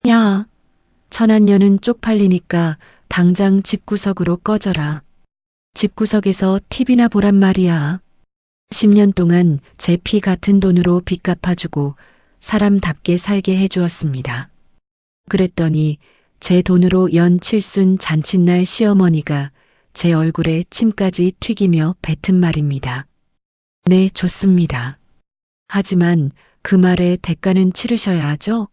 야, 천안녀는 쪽팔리니까 당장 집구석으로 꺼져라. 집구석에서 TV나 보란 말이야. 10년 동안 제 피 같은 돈으로 빚 갚아주고 사람답게 살게 해주었습니다. 그랬더니 제 돈으로 연 칠순 잔칫날 시어머니가 제 얼굴에 침까지 튀기며 뱉은 말입니다. 네, 좋습니다. 하지만 그 말에 대가는 치르셔야 하죠?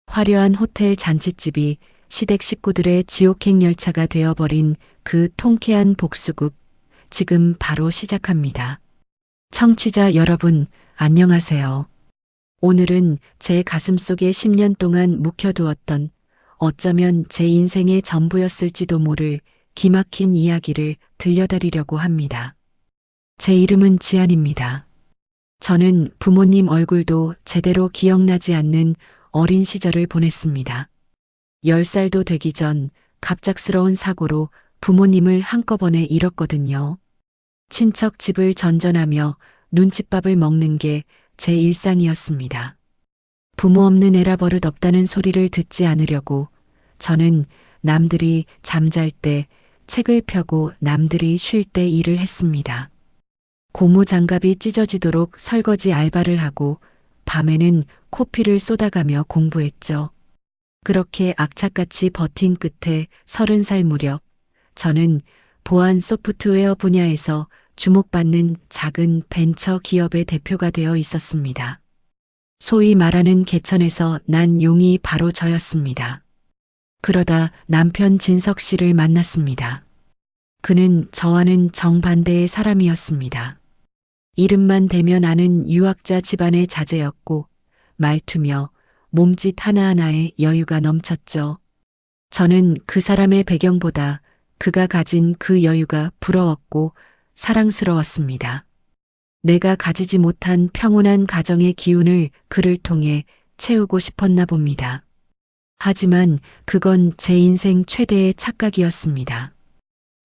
화려한 호텔 잔칫집이 시댁 식구들의 지옥행 열차가 되어버린 그 통쾌한 복수극, 지금 바로 시작합니다. 청취자 여러분, 안녕하세요. 오늘은 제 가슴속에 10년 동안 묵혀두었던 어쩌면 제 인생의 전부였을지도 모를 기막힌 이야기를 들려드리려고 합니다. 제 이름은 지안입니다. 저는 부모님 얼굴도 제대로 기억나지 않는 어린 시절을 보냈습니다. 10살도 되기 전 갑작스러운 사고로 부모님을 한꺼번에 잃었거든요. 친척 집을 전전하며 눈칫밥을 먹는 게 제 일상이었습니다. 부모 없는 애라 버릇 없다는 소리를 듣지 않으려고 저는 남들이 잠잘 때 책을 펴고 남들이 쉴 때 일을 했습니다. 고무 장갑이 찢어지도록 설거지 알바를 하고 밤에는 코피를 쏟아가며 공부했죠. 그렇게 악착같이 버틴 끝에 30살 무렵 저는 보안 소프트웨어 분야에서 주목받는 작은 벤처 기업의 대표가 되어 있었습니다. 소위 말하는 개천에서 난 용이 바로 저였습니다. 그러다 남편 진석 씨를 만났습니다. 그는 저와는 정반대의 사람이었습니다. 이름만 대면 아는 유학자 집안의 자제였고 말투며 몸짓 하나하나에 여유가 넘쳤죠. 저는 그 사람의 배경보다 그가 가진 그 여유가 부러웠고 사랑스러웠습니다. 내가 가지지 못한 평온한 가정의 기운을 그를 통해 채우고 싶었나 봅니다. 하지만 그건 제 인생 최대의 착각이었습니다.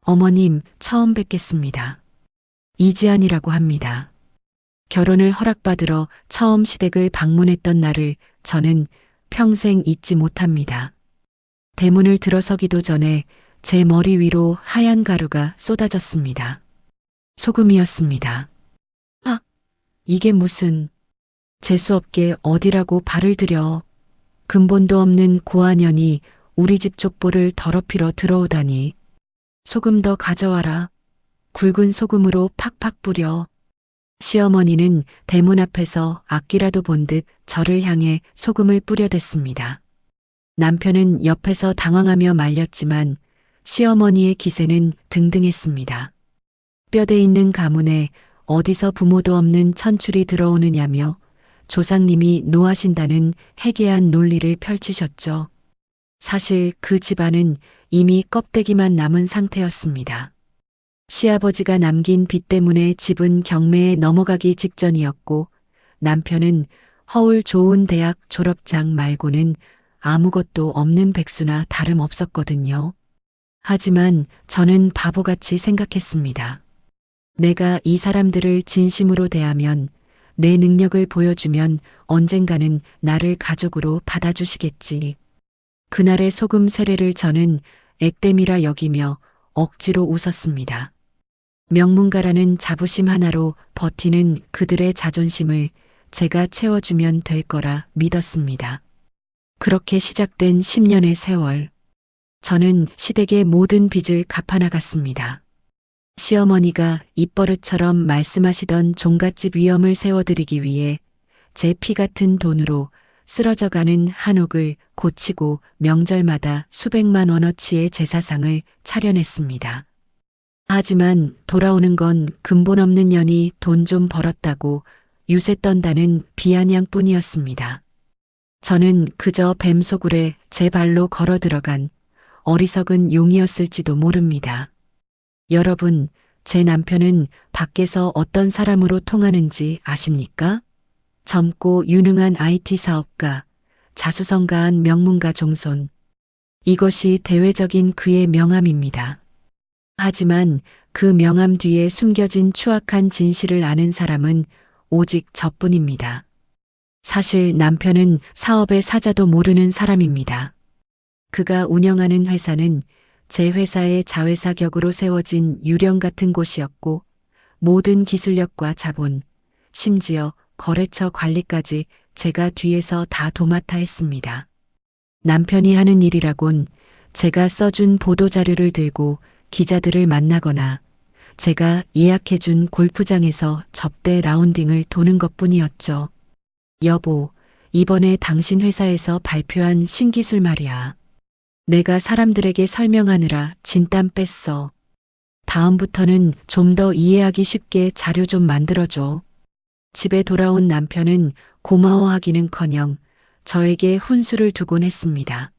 어머님, 처음 뵙겠습니다. 이지안이라고 합니다. 결혼을 허락받으러 처음 시댁을 방문했던 날을 저는 평생 잊지 못합니다. 대문을 들어서기도 전에 제 머리 위로 하얀 가루가 쏟아졌습니다. 소금이었습니다. 아, 이게 무슨, 재수없게 어디라고 발을 들여. 근본도 없는 고아년이 우리 집 족보를 더럽히러 들어오다니. 소금 더 가져와라. 굵은 소금으로 팍팍 뿌려. 시어머니는 대문 앞에서 악기라도 본 듯 저를 향해 소금을 뿌려댔습니다. 남편은 옆에서 당황하며 말렸지만 시어머니의 기세는 등등했습니다. 뼈대 있는 가문에 어디서 부모도 없는 천출이 들어오느냐며 조상님이 노하신다는 해괴한 논리를 펼치셨죠. 사실 그 집안은 이미 껍데기만 남은 상태였습니다. 시아버지가 남긴 빚 때문에 집은 경매에 넘어가기 직전이었고 남편은 허울 좋은 대학 졸업장 말고는 아무것도 없는 백수나 다름없었거든요. 하지만 저는 바보같이 생각했습니다. 내가 이 사람들을 진심으로 대하면 내 능력을 보여주면 언젠가는 나를 가족으로 받아주시겠지. 그날의 소금 세례를 저는 액땜이라 여기며 억지로 웃었습니다. 명문가라는 자부심 하나로 버티는 그들의 자존심을 제가 채워주면 될 거라 믿었습니다. 그렇게 시작된 10년의 세월. 저는 시댁의 모든 빚을 갚아나갔습니다. 시어머니가 입버릇처럼 말씀하시던 종갓집 위엄을 세워드리기 위해 제 피 같은 돈으로 쓰러져가는 한옥을 고치고 명절마다 수백만 원어치의 제사상을 차려냈습니다. 하지만 돌아오는 건 근본 없는 년이 돈 좀 벌었다고 유세 떤다는 비아냥뿐이었습니다. 저는 그저 뱀소굴에 제 발로 걸어 들어간 어리석은 용이었을지도 모릅니다. 여러분, 제 남편은 밖에서 어떤 사람으로 통하는지 아십니까? 젊고 유능한 IT 사업가, 자수성가한 명문가 종손. 이것이 대외적인 그의 명함입니다. 하지만 그 명함 뒤에 숨겨진 추악한 진실을 아는 사람은 오직 저뿐입니다. 사실 남편은 사업의 사자도 모르는 사람입니다. 그가 운영하는 회사는 제 회사의 자회사 격으로 세워진 유령 같은 곳이었고 모든 기술력과 자본, 심지어 거래처 관리까지 제가 뒤에서 다 도맡아 했습니다. 남편이 하는 일이라곤 제가 써준 보도자료를 들고 기자들을 만나거나 제가 예약해준 골프장에서 접대 라운딩을 도는 것뿐이었죠. 여보, 이번에 당신 회사에서 발표한 신기술 말이야. 내가 사람들에게 설명하느라 진땀 뺐어. 다음부터는 좀 더 이해하기 쉽게 자료 좀 만들어줘. 집에 돌아온 남편은 고마워하기는커녕 저에게 훈수를 두곤 했습니다.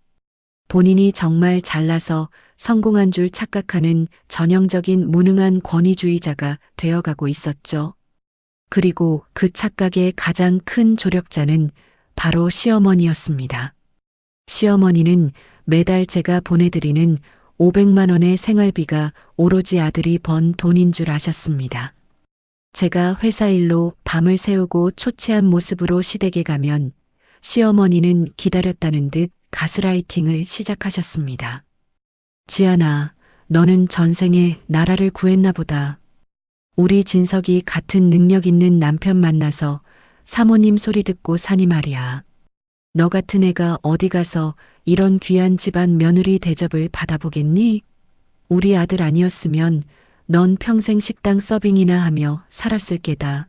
본인이 정말 잘나서 성공한 줄 착각하는 전형적인 무능한 권위주의자가 되어가고 있었죠. 그리고 그 착각의 가장 큰 조력자는 바로 시어머니였습니다. 시어머니는 매달 제가 보내드리는 500만 원의 생활비가 오로지 아들이 번 돈인 줄 아셨습니다. 제가 회사 일로 밤을 새우고 초췌한 모습으로 시댁에 가면 시어머니는 기다렸다는 듯 가스라이팅을 시작하셨습니다. 지안아, 너는 전생에 나라를 구했나 보다. 우리 진석이 같은 능력 있는 남편 만나서 사모님 소리 듣고 사니 말이야. 너 같은 애가 어디 가서 이런 귀한 집안 며느리 대접을 받아보겠니? 우리 아들 아니었으면 넌 평생 식당 서빙이나 하며 살았을 게다.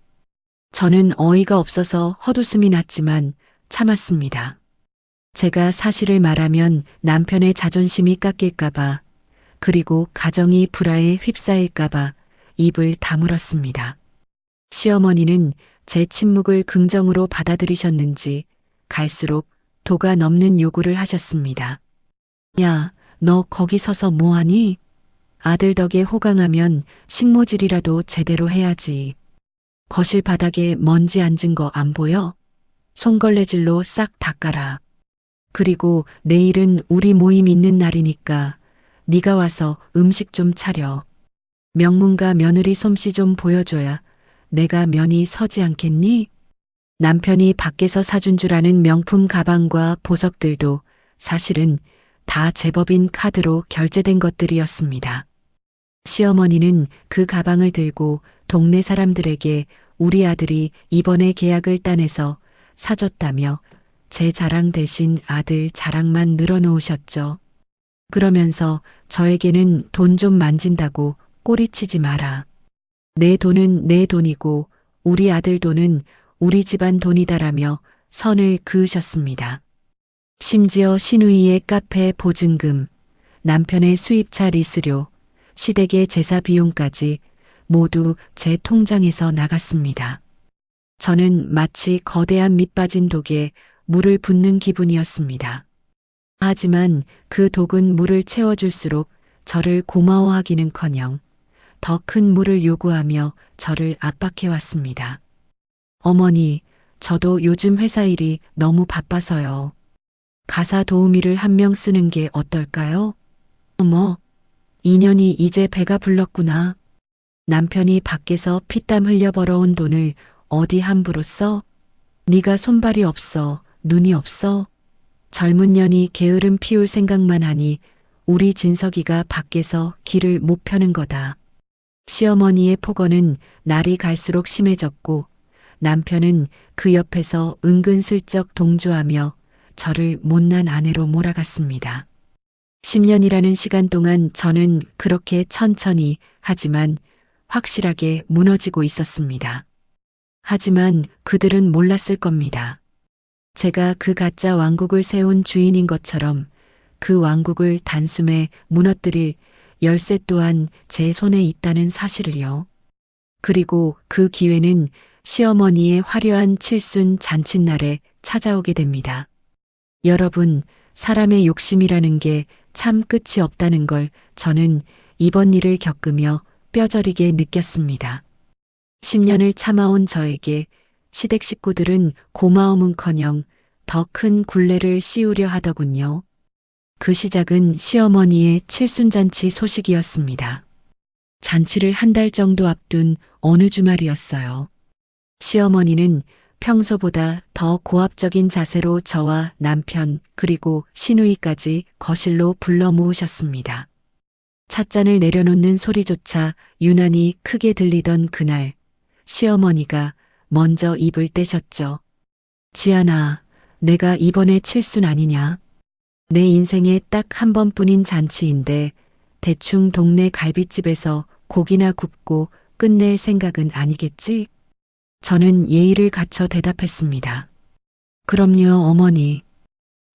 저는 어이가 없어서 헛웃음이 났지만 참았습니다. 제가 사실을 말하면 남편의 자존심이 깎일까봐, 그리고 가정이 불화에 휩싸일까봐 입을 다물었습니다. 시어머니는 제 침묵을 긍정으로 받아들이셨는지 갈수록 도가 넘는 요구를 하셨습니다. 야, 너 거기 서서 뭐하니? 아들 덕에 호강하면 식모질이라도 제대로 해야지. 거실 바닥에 먼지 앉은 거 안 보여? 손걸레질로 싹 닦아라. 그리고 내일은 우리 모임 있는 날이니까 네가 와서 음식 좀 차려. 명문가 며느리 솜씨 좀 보여줘야 내가 면이 서지 않겠니? 남편이 밖에서 사준 줄 아는 명품 가방과 보석들도 사실은 다 제법인 카드로 결제된 것들이었습니다. 시어머니는 그 가방을 들고 동네 사람들에게 우리 아들이 이번에 계약을 따내서 사줬다며 제 자랑 대신 아들 자랑만 늘어놓으셨죠. 그러면서 저에게는 돈 좀 만진다고 꼬리치지 마라. 내 돈은 내 돈이고 우리 아들 돈은 우리 집안 돈이다라며 선을 그으셨습니다. 심지어 시누이의 카페 보증금, 남편의 수입차 리스료, 시댁의 제사 비용까지 모두 제 통장에서 나갔습니다. 저는 마치 거대한 밑빠진 독에 물을 붓는 기분이었습니다. 하지만 그 독은 물을 채워줄수록 저를 고마워하기는커녕 더 큰 물을 요구하며 저를 압박해왔습니다. 어머니, 저도 요즘 회사 일이 너무 바빠서요. 가사 도우미를 한 명 쓰는 게 어떨까요? 어머, 인연이 이제 배가 불렀구나. 남편이 밖에서 피땀 흘려 벌어온 돈을 어디 함부로 써? 네가 손발이 없어, 눈이 없어? 젊은 년이 게으름 피울 생각만 하니 우리 진석이가 밖에서 길을 못 펴는 거다. 시어머니의 폭언은 날이 갈수록 심해졌고 남편은 그 옆에서 은근슬쩍 동조하며 저를 못난 아내로 몰아갔습니다. 10년이라는 시간 동안 저는 그렇게 천천히 하지만 확실하게 무너지고 있었습니다. 하지만 그들은 몰랐을 겁니다. 제가 그 가짜 왕국을 세운 주인인 것처럼 그 왕국을 단숨에 무너뜨릴 열쇠 또한 제 손에 있다는 사실을요. 그리고 그 기회는 시어머니의 화려한 칠순 잔칫날에 찾아오게 됩니다. 여러분, 사람의 욕심이라는 게 참 끝이 없다는 걸 저는 이번 일을 겪으며 뼈저리게 느꼈습니다. 10년을 참아온 저에게 시댁 식구들은 고마움은커녕 더 큰 굴레를 씌우려 하더군요. 그 시작은 시어머니의 칠순잔치 소식이었습니다. 잔치를 한 달 정도 앞둔 어느 주말이었어요. 시어머니는 평소보다 더 고압적인 자세로 저와 남편 그리고 시누이까지 거실로 불러 모으셨습니다. 찻잔을 내려놓는 소리조차 유난히 크게 들리던 그날, 시어머니가 먼저 입을 떼셨죠. 지안아, 내가 이번에 칠순 아니냐? 내 인생에 딱 한 번뿐인 잔치인데 대충 동네 갈빗집에서 고기나 굽고 끝낼 생각은 아니겠지? 저는 예의를 갖춰 대답했습니다. 그럼요, 어머니.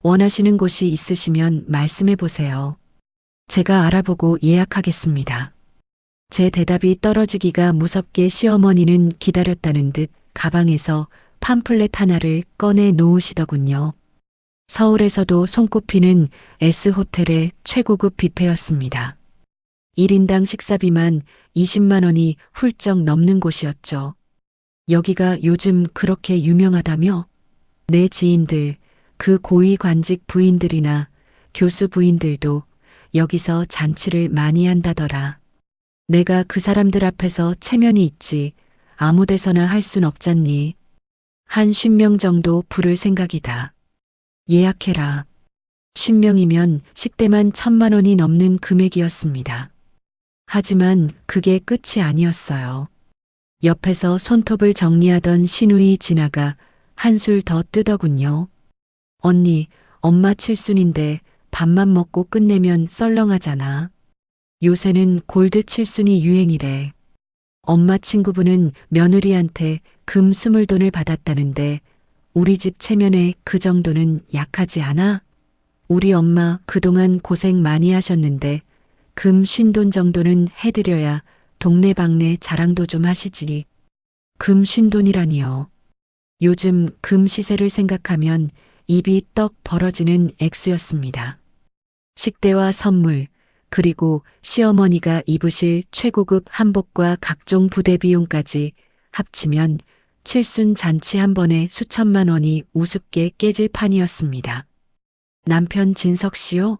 원하시는 곳이 있으시면 말씀해 보세요. 제가 알아보고 예약하겠습니다. 제 대답이 떨어지기가 무섭게 시어머니는 기다렸다는 듯 가방에서 팜플렛 하나를 꺼내 놓으시더군요. 서울에서도 손꼽히는 S호텔의 최고급 뷔페였습니다. 1인당 식사비만 20만 원이 훌쩍 넘는 곳이었죠. 여기가 요즘 그렇게 유명하다며? 내 지인들, 그 고위 관직 부인들이나 교수 부인들도 여기서 잔치를 많이 한다더라. 내가 그 사람들 앞에서 체면이 있지 아무 데서나 할 순 없잖니. 한 50명 정도 부를 생각이다. 예약해라. 50명이면 식대만 1,000만 원이 넘는 금액이었습니다. 하지만 그게 끝이 아니었어요. 옆에서 손톱을 정리하던 시누이 진아가 한술 더 뜨더군요. 언니, 엄마 칠순인데 밥만 먹고 끝내면 썰렁하잖아. 요새는 골드 칠순이 유행이래. 엄마 친구분은 며느리한테 금 스물돈을 받았다는데 우리 집 체면에 그 정도는 약하지 않아? 우리 엄마 그동안 고생 많이 하셨는데 금 50돈 정도는 해드려야 동네방네 자랑도 좀 하시지. 금 50돈이라니요. 요즘 금 시세를 생각하면 입이 떡 벌어지는 액수였습니다. 식대와 선물, 그리고 시어머니가 입으실 최고급 한복과 각종 부대 비용까지 합치면 칠순 잔치 한 번에 수천만 원이 우습게 깨질 판이었습니다. 남편 진석 씨요?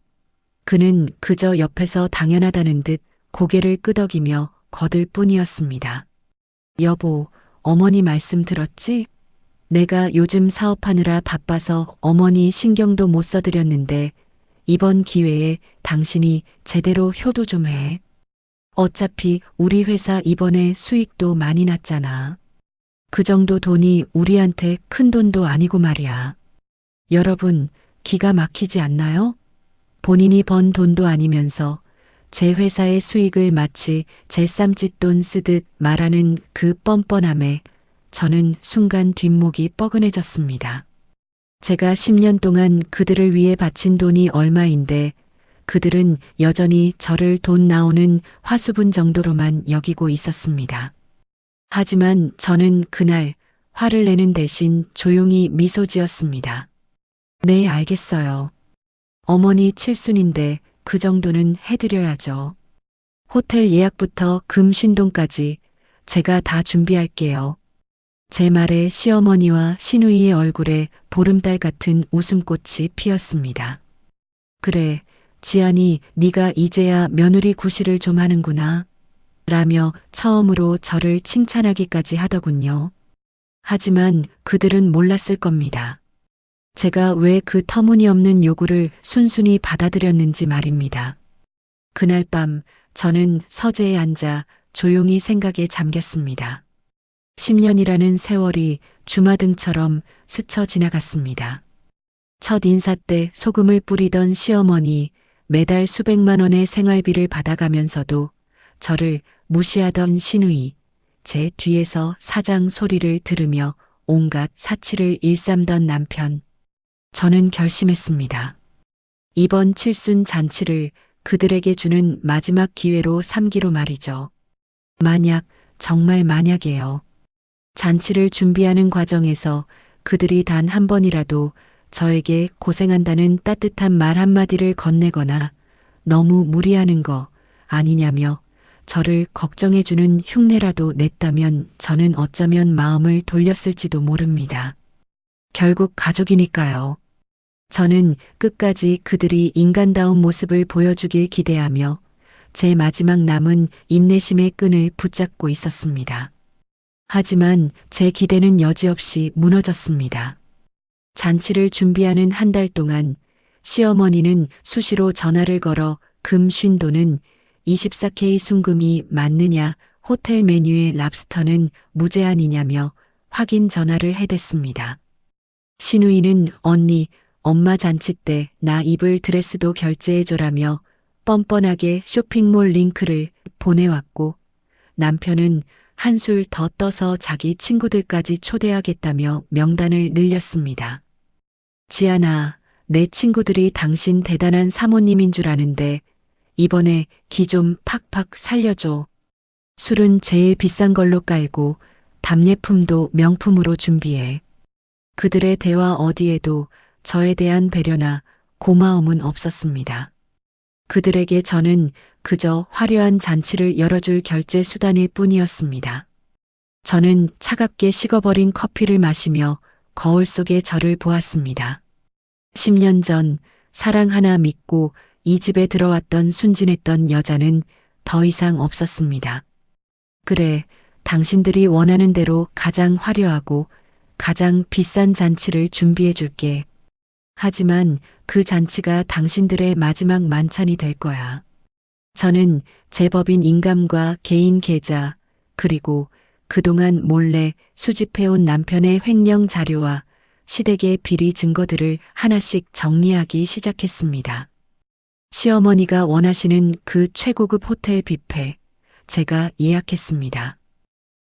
그는 그저 옆에서 당연하다는 듯 고개를 끄덕이며 거들 뿐이었습니다. 여보, 어머니 말씀 들었지? 내가 요즘 사업하느라 바빠서 어머니 신경도 못 써드렸는데 이번 기회에 당신이 제대로 효도 좀 해. 어차피 우리 회사 이번에 수익도 많이 났잖아. 그 정도 돈이 우리한테 큰 돈도 아니고 말이야. 여러분, 기가 막히지 않나요? 본인이 번 돈도 아니면서 제 회사의 수익을 마치 제 쌈짓돈 쓰듯 말하는 그 뻔뻔함에 저는 순간 뒷목이 뻐근해졌습니다. 제가 10년 동안 그들을 위해 바친 돈이 얼마인데 그들은 여전히 저를 돈 나오는 화수분 정도로만 여기고 있었습니다. 하지만 저는 그날 화를 내는 대신 조용히 미소 지었습니다. 네, 알겠어요. 어머니 칠순인데 그 정도는 해드려야죠. 호텔 예약부터 금 신동까지 제가 다 준비할게요. 제 말에 시어머니와 시누이의 얼굴에 보름달 같은 웃음꽃이 피었습니다. 그래, 지안이 네가 이제야 며느리 구실을 좀 하는구나. 라며 처음으로 저를 칭찬하기까지 하더군요. 하지만 그들은 몰랐을 겁니다. 제가 왜 그 터무니없는 요구를 순순히 받아들였는지 말입니다. 그날 밤 저는 서재에 앉아 조용히 생각에 잠겼습니다. 10년이라는 세월이 주마등처럼 스쳐 지나갔습니다. 첫 인사 때 소금을 뿌리던 시어머니, 매달 수백만 원의 생활비를 받아가면서도 저를 무시하던 시누이, 제 뒤에서 사장 소리를 들으며 온갖 사치를 일삼던 남편. 저는 결심했습니다. 이번 칠순 잔치를 그들에게 주는 마지막 기회로 삼기로 말이죠. 만약, 정말 만약이에요. 잔치를 준비하는 과정에서 그들이 단 한 번이라도 저에게 고생한다는 따뜻한 말 한마디를 건네거나 너무 무리하는 거 아니냐며 저를 걱정해주는 흉내라도 냈다면 저는 어쩌면 마음을 돌렸을지도 모릅니다. 결국 가족이니까요. 저는 끝까지 그들이 인간다운 모습을 보여주길 기대하며 제 마지막 남은 인내심의 끈을 붙잡고 있었습니다. 하지만 제 기대는 여지없이 무너졌습니다. 잔치를 준비하는 한 달 동안 시어머니는 수시로 전화를 걸어 금 쉰도는 24K 순금이 맞느냐, 호텔 메뉴의 랍스터는 무제한이냐며 확인 전화를 해댔습니다. 시누이는 언니, 엄마 잔치 때 나 입을 드레스도 결제해줘라며 뻔뻔하게 쇼핑몰 링크를 보내왔고, 남편은 한술 더 떠서 자기 친구들까지 초대하겠다며 명단을 늘렸습니다. 지아나, 내 친구들이 당신 대단한 사모님인 줄 아는데 이번에 기 좀 팍팍 살려줘. 술은 제일 비싼 걸로 깔고 답례품도 명품으로 준비해. 그들의 대화 어디에도 저에 대한 배려나 고마움은 없었습니다. 그들에게 저는 그저 화려한 잔치를 열어줄 결제 수단일 뿐이었습니다. 저는 차갑게 식어버린 커피를 마시며 거울 속에 저를 보았습니다. 10년 전 사랑 하나 믿고 이 집에 들어왔던 순진했던 여자는 더 이상 없었습니다. 그래, 당신들이 원하는 대로 가장 화려하고 가장 비싼 잔치를 준비해 줄게. 하지만 그 잔치가 당신들의 마지막 만찬이 될 거야. 저는 제법인 인감과 개인 계좌, 그리고 그동안 몰래 수집해온 남편의 횡령 자료와 시댁의 비리 증거들을 하나씩 정리하기 시작했습니다. 시어머니가 원하시는 그 최고급 호텔 뷔페, 제가 예약했습니다.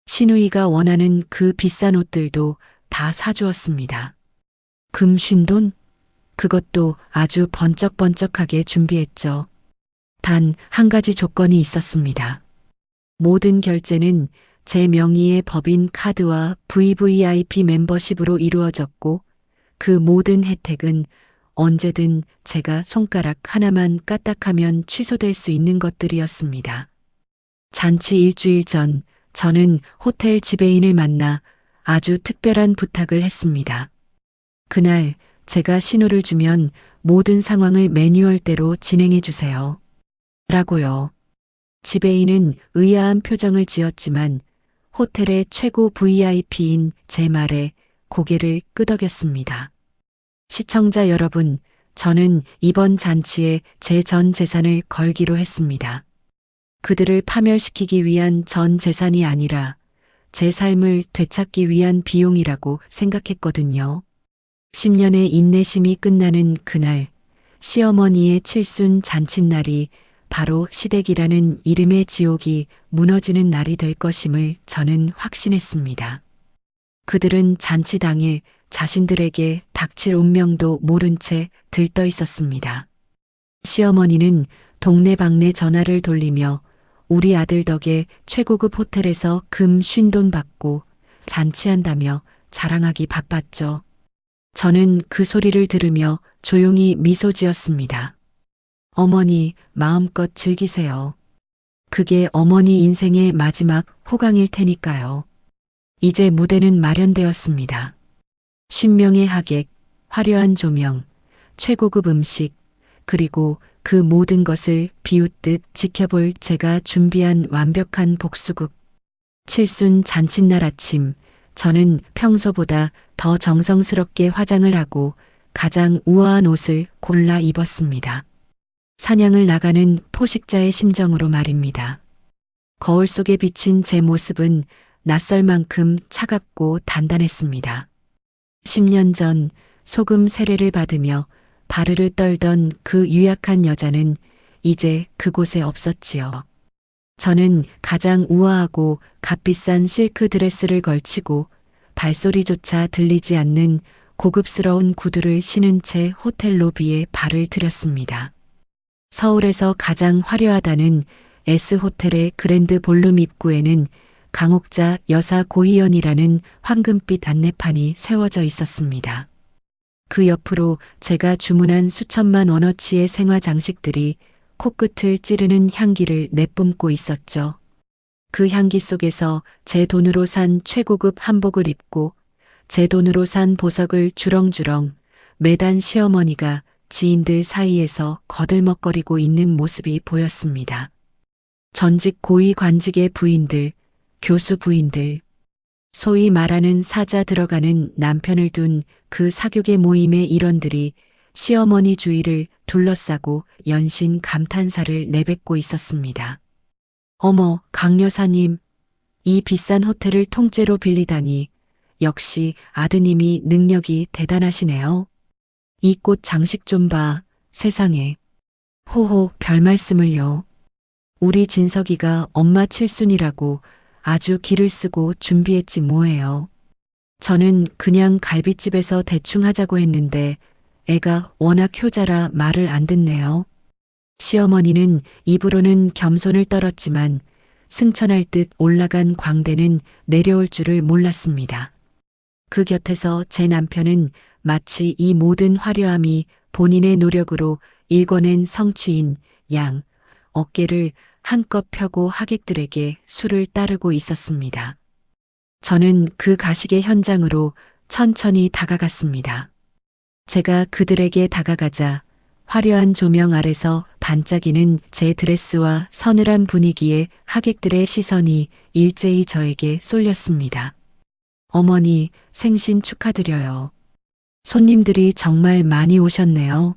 시누이가 원하는 그 비싼 옷들도 다 사주었습니다. 금 쉰돈? 그것도 아주 번쩍번쩍하게 준비했죠. 단 한 가지 조건이 있었습니다. 모든 결제는 제 명의의 법인 카드와 VVIP 멤버십으로 이루어졌고, 그 모든 혜택은 언제든 제가 손가락 하나만 까딱하면 취소될 수 있는 것들이었습니다. 잔치 일주일 전 저는 호텔 지배인을 만나 아주 특별한 부탁을 했습니다. 그날 제가 신호를 주면 모든 상황을 매뉴얼대로 진행해 주세요. 라고요. 지배인은 의아한 표정을 지었지만 호텔의 최고 VIP인 제 말에 고개를 끄덕였습니다. 시청자 여러분, 저는 이번 잔치에 제 전 재산을 걸기로 했습니다. 그들을 파멸시키기 위한 전 재산이 아니라 제 삶을 되찾기 위한 비용이라고 생각했거든요. 10년의 인내심이 끝나는 그날, 시어머니의 칠순 잔칫날이 바로 시댁이라는 이름의 지옥이 무너지는 날이 될 것임을 저는 확신했습니다. 그들은 잔치 당일 자신들에게 닥칠 운명도 모른 채 들떠 있었습니다. 시어머니는 동네방네 전화를 돌리며 우리 아들 덕에 최고급 호텔에서 금 쉰돈 받고 잔치한다며 자랑하기 바빴죠. 저는 그 소리를 들으며 조용히 미소 지었습니다. 어머니, 마음껏 즐기세요. 그게 어머니 인생의 마지막 호강일 테니까요. 이제 무대는 마련되었습니다. 50명의 하객, 화려한 조명, 최고급 음식, 그리고 그 모든 것을 비웃듯 지켜볼 제가 준비한 완벽한 복수극. 칠순 잔칫날 아침, 저는 평소보다 더 정성스럽게 화장을 하고 가장 우아한 옷을 골라 입었습니다. 사냥을 나가는 포식자의 심정으로 말입니다. 거울 속에 비친 제 모습은 낯설 만큼 차갑고 단단했습니다. 10년 전 소금 세례를 받으며 바르르 떨던 그 유약한 여자는 이제 그곳에 없었지요. 저는 가장 우아하고 값비싼 실크 드레스를 걸치고 발소리조차 들리지 않는 고급스러운 구두를 신은 채 호텔 로비에 발을 들였습니다. 서울에서 가장 화려하다는 S호텔의 그랜드 볼룸 입구에는 강옥자 여사 고희연이라는 황금빛 안내판이 세워져 있었습니다. 그 옆으로 제가 주문한 수천만 원어치의 생화 장식들이 코끝을 찌르는 향기를 내뿜고 있었죠. 그 향기 속에서 제 돈으로 산 최고급 한복을 입고 제 돈으로 산 보석을 주렁주렁 매단 시어머니가 지인들 사이에서 거들먹거리고 있는 모습이 보였습니다. 전직 고위 관직의 부인들, 교수 부인들, 소위 말하는 사자 들어가는 남편을 둔 그 사교계 모임의 일원들이 시어머니 주위를 둘러싸고 연신 감탄사를 내뱉고 있었습니다. 어머, 강 여사님, 이 비싼 호텔을 통째로 빌리다니 역시 아드님이 능력이 대단하시네요. 이 꽃 장식 좀 봐, 세상에. 호호, 별 말씀을요. 우리 진석이가 엄마 칠순이라고 아주 기를 쓰고 준비했지 뭐예요. 저는 그냥 갈비집에서 대충 하자고 했는데 애가 워낙 효자라 말을 안 듣네요. 시어머니는 입으로는 겸손을 떨었지만 승천할 듯 올라간 광대는 내려올 줄을 몰랐습니다. 그 곁에서 제 남편은 마치 이 모든 화려함이 본인의 노력으로 일궈낸 성취인 양 어깨를 한껏 펴고 하객들에게 술을 따르고 있었습니다. 저는 그 가식의 현장으로 천천히 다가갔습니다. 제가 그들에게 다가가자 화려한 조명 아래서 반짝이는 제 드레스와 서늘한 분위기에 하객들의 시선이 일제히 저에게 쏠렸습니다. 어머니, 생신 축하드려요. 손님들이 정말 많이 오셨네요.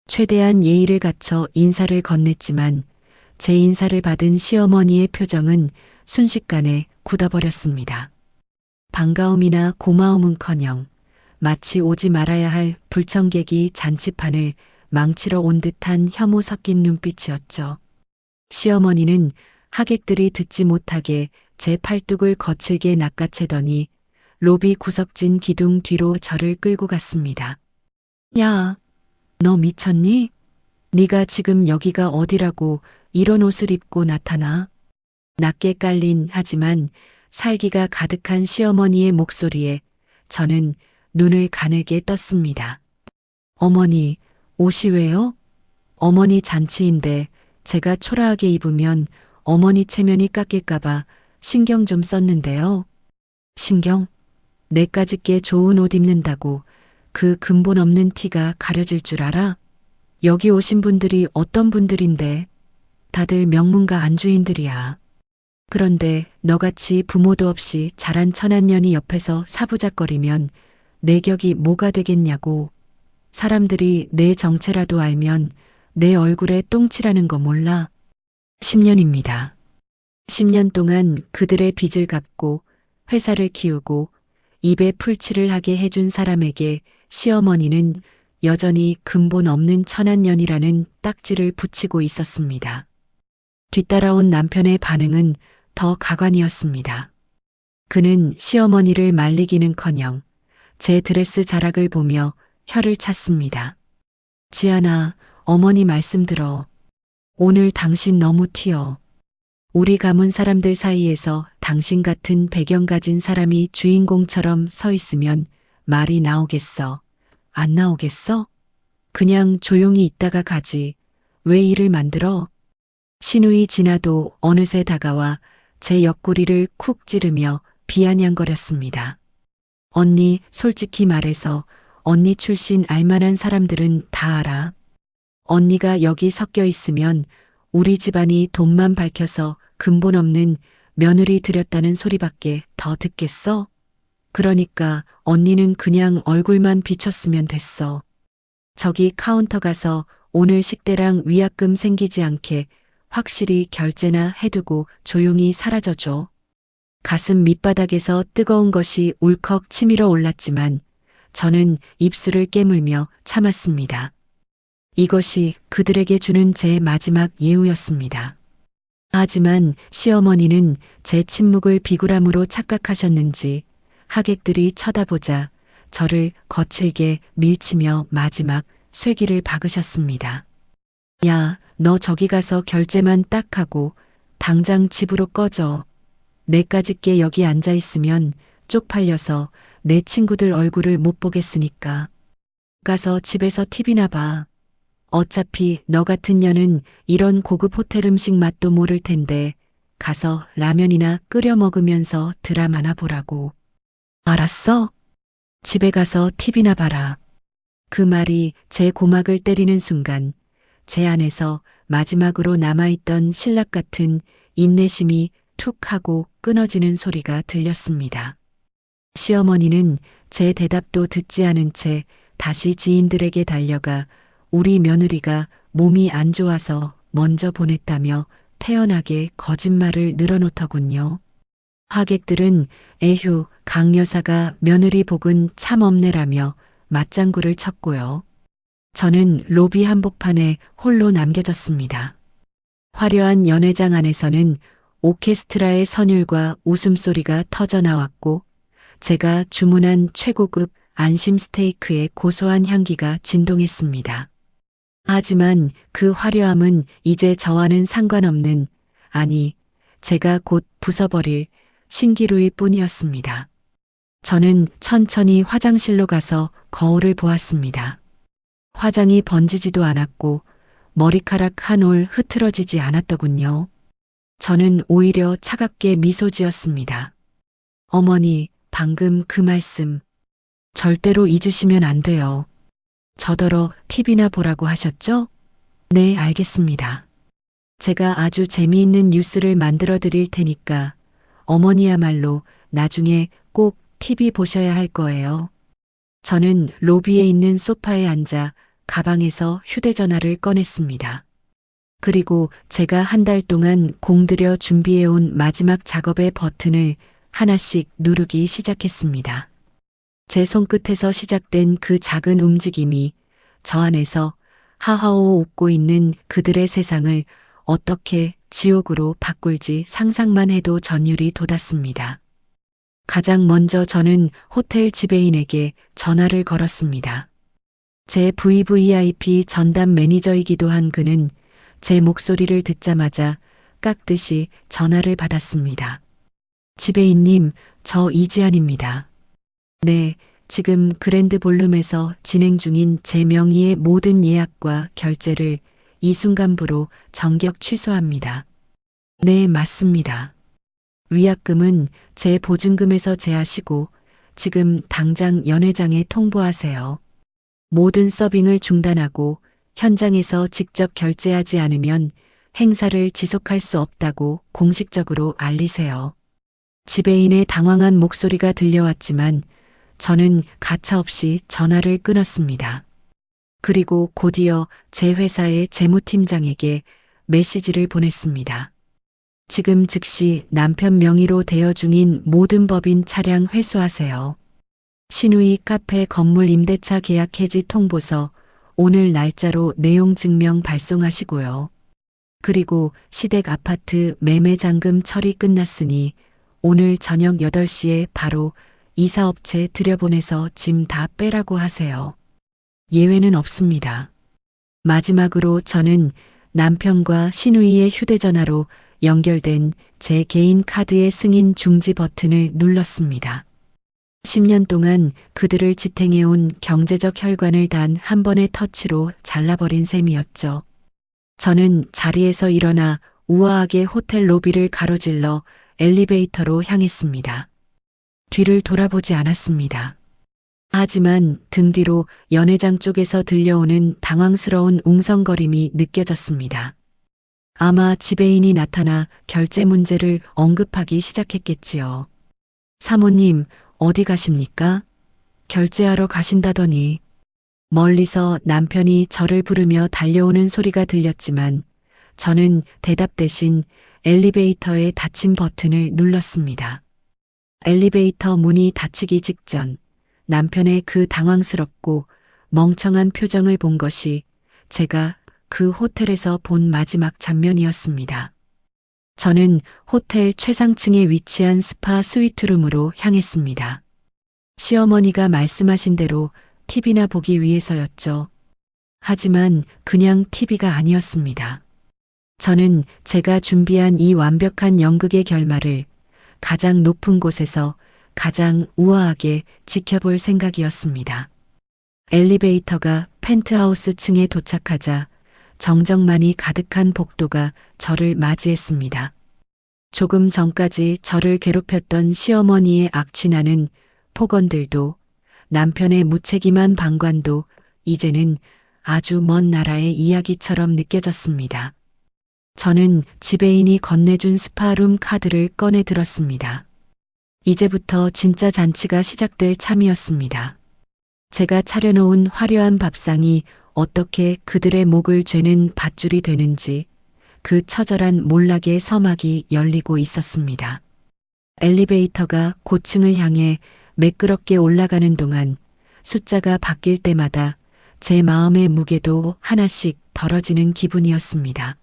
최대한 예의를 갖춰 인사를 건넸지만 제 인사를 받은 시어머니의 표정은 순식간에 굳어버렸습니다. 반가움이나 고마움은커녕 마치 오지 말아야 할 불청객이 잔치판을 망치러 온 듯한 혐오 섞인 눈빛이었죠. 시어머니는 하객들이 듣지 못하게 제 팔뚝을 거칠게 낚아채더니 로비 구석진 기둥 뒤로 저를 끌고 갔습니다. 야, 너 미쳤니? 네가 지금 여기가 어디라고 이런 옷을 입고 나타나? 낮게 깔린 하지만 살기가 가득한 시어머니의 목소리에 저는 눈을 가늘게 떴습니다. 어머니, 옷이 왜요? 어머니 잔치인데 제가 초라하게 입으면 어머니 체면이 깎일까봐 신경 좀 썼는데요. 신경? 내까짓 게 좋은 옷 입는다고 그 근본 없는 티가 가려질 줄 알아? 여기 오신 분들이 어떤 분들인데 다들 명문가 안주인들이야. 그런데 너같이 부모도 없이 자란 천한년이 옆에서 사부작거리면 내 격이 뭐가 되겠냐고. 사람들이 내 정체라도 알면 내 얼굴에 똥칠하는 거 몰라. 10년입니다. 10년 동안 그들의 빚을 갚고 회사를 키우고 입에 풀칠을 하게 해준 사람에게 시어머니는 여전히 근본 없는 천한년이라는 딱지를 붙이고 있었습니다. 뒤따라온 남편의 반응은 더 가관이었습니다. 그는 시어머니를 말리기는커녕 제 드레스 자락을 보며 혀를 찼습니다. 지안아, 어머니 말씀 들어. 오늘 당신 너무 튀어. 우리 가문 사람들 사이에서 당신 같은 배경 가진 사람이 주인공처럼 서 있으면 말이 나오겠어? 안 나오겠어? 그냥 조용히 있다가 가지. 왜 일을 만들어? 신우이 지나도 어느새 다가와 제 옆구리를 쿡 찌르며 비아냥거렸습니다. 언니, 솔직히 말해서 언니 출신 알만한 사람들은 다 알아. 언니가 여기 섞여 있으면 우리 집안이 돈만 밝혀서 근본 없는 며느리 들였다는 소리밖에 더 듣겠어? 그러니까 언니는 그냥 얼굴만 비쳤으면 됐어. 저기 카운터 가서 오늘 식대랑 위약금 생기지 않게 확실히 결제나 해두고 조용히 사라져줘. 가슴 밑바닥에서 뜨거운 것이 울컥 치밀어 올랐지만 저는 입술을 깨물며 참았습니다. 이것이 그들에게 주는 제 마지막 예우였습니다. 하지만 시어머니는 제 침묵을 비굴함으로 착각하셨는지 하객들이 쳐다보자 저를 거칠게 밀치며 마지막 쇠기를 박으셨습니다. 야, 너 저기 가서 결제만 딱 하고 당장 집으로 꺼져. 내까짓게 여기 앉아 있으면 쪽팔려서 내 친구들 얼굴을 못 보겠으니까. 가서 집에서 TV나 봐. 어차피 너 같은 년은 이런 고급 호텔 음식 맛도 모를 텐데 가서 라면이나 끓여 먹으면서 드라마나 보라고. 알았어? 집에 가서 TV나 봐라. 그 말이 제 고막을 때리는 순간 제 안에서 마지막으로 남아있던 신락 같은 인내심이 툭 하고 끊어지는 소리가 들렸습니다. 시어머니는 제 대답도 듣지 않은 채 다시 지인들에게 달려가 우리 며느리가 몸이 안 좋아서 먼저 보냈다며 태연하게 거짓말을 늘어놓더군요. 하객들은 에휴, 강 여사가 며느리 복은 참 없네라며 맞장구를 쳤고요. 저는 로비 한복판에 홀로 남겨졌습니다. 화려한 연회장 안에서는 오케스트라의 선율과 웃음소리가 터져 나왔고 제가 주문한 최고급 안심 스테이크의 고소한 향기가 진동했습니다. 하지만 그 화려함은 이제 저와는 상관없는, 아니, 제가 곧 부숴버릴 신기루일 뿐이었습니다. 저는 천천히 화장실로 가서 거울을 보았습니다. 화장이 번지지도 않았고 머리카락 한 올 흐트러지지 않았더군요. 저는 오히려 차갑게 미소 지었습니다. 어머니, 방금 그 말씀 절대로 잊으시면 안 돼요. 저더러 TV나 보라고 하셨죠? 네, 알겠습니다. 제가 아주 재미있는 뉴스를 만들어 드릴 테니까 어머니야말로 나중에 꼭 TV 보셔야 할 거예요. 저는 로비에 있는 소파에 앉아 가방에서 휴대전화를 꺼냈습니다. 그리고 제가 한 달 동안 공들여 준비해온 마지막 작업의 버튼을 하나씩 누르기 시작했습니다. 제 손끝에서 시작된 그 작은 움직임이 저 안에서 하하오 웃고 있는 그들의 세상을 어떻게 지옥으로 바꿀지 상상만 해도 전율이 돋았습니다. 가장 먼저 저는 호텔 지배인에게 전화를 걸었습니다. 제 VVIP 전담 매니저이기도 한 그는 제 목소리를 듣자마자 깍듯이 전화를 받았습니다. 지배인님, 저 이지안입니다. 네, 지금 그랜드 볼룸에서 진행 중인 제 명의의 모든 예약과 결제를 이 순간부로 전격 취소합니다. 네, 맞습니다. 위약금은 제 보증금에서 제하시고 지금 당장 연회장에 통보하세요. 모든 서빙을 중단하고 현장에서 직접 결제하지 않으면 행사를 지속할 수 없다고 공식적으로 알리세요. 지배인의 당황한 목소리가 들려왔지만 저는 가차없이 전화를 끊었습니다. 그리고 곧이어 제 회사의 재무팀장에게 메시지를 보냈습니다. 지금 즉시 남편 명의로 대여 중인 모든 법인 차량 회수하세요. 신우이 카페 건물 임대차 계약 해지 통보서 오늘 날짜로 내용 증명 발송하시고요. 그리고 시댁 아파트 매매 잔금 처리 끝났으니 오늘 저녁 8시에 바로 이사업체 들여보내서 짐 다 빼라고 하세요. 예외는 없습니다. 마지막으로 저는 남편과 신우이의 휴대전화로 연결된 제 개인 카드의 승인 중지 버튼을 눌렀습니다. 10년 동안 그들을 지탱해온 경제적 혈관을 단 한 번의 터치로 잘라버린 셈이었죠. 저는 자리에서 일어나 우아하게 호텔 로비를 가로질러 엘리베이터로 향했습니다. 뒤를 돌아보지 않았습니다. 하지만 등 뒤로 연회장 쪽에서 들려오는 당황스러운 웅성거림이 느껴졌습니다. 아마 지배인이 나타나 결제 문제를 언급하기 시작했겠지요. 사모님, 어디 가십니까? 결제하러 가신다더니. 멀리서 남편이 저를 부르며 달려오는 소리가 들렸지만 저는 대답 대신 엘리베이터의 닫힘 버튼을 눌렀습니다. 엘리베이터 문이 닫히기 직전 남편의 그 당황스럽고 멍청한 표정을 본 것이 제가 그 호텔에서 본 마지막 장면이었습니다. 저는 호텔 최상층에 위치한 스파 스위트룸으로 향했습니다. 시어머니가 말씀하신 대로 TV나 보기 위해서였죠. 하지만 그냥 TV가 아니었습니다. 저는 제가 준비한 이 완벽한 연극의 결말을 가장 높은 곳에서 가장 우아하게 지켜볼 생각이었습니다. 엘리베이터가 펜트하우스 층에 도착하자 정적만이 가득한 복도가 저를 맞이했습니다. 조금 전까지 저를 괴롭혔던 시어머니의 악취나는 폭언들도 남편의 무책임한 방관도 이제는 아주 먼 나라의 이야기처럼 느껴졌습니다. 저는 지배인이 건네준 스파룸 카드를 꺼내 들었습니다. 이제부터 진짜 잔치가 시작될 참이었습니다. 제가 차려놓은 화려한 밥상이 어떻게 그들의 목을 죄는 밧줄이 되는지 그 처절한 몰락의 서막이 열리고 있었습니다. 엘리베이터가 고층을 향해 매끄럽게 올라가는 동안 숫자가 바뀔 때마다 제 마음의 무게도 하나씩 덜어지는 기분이었습니다.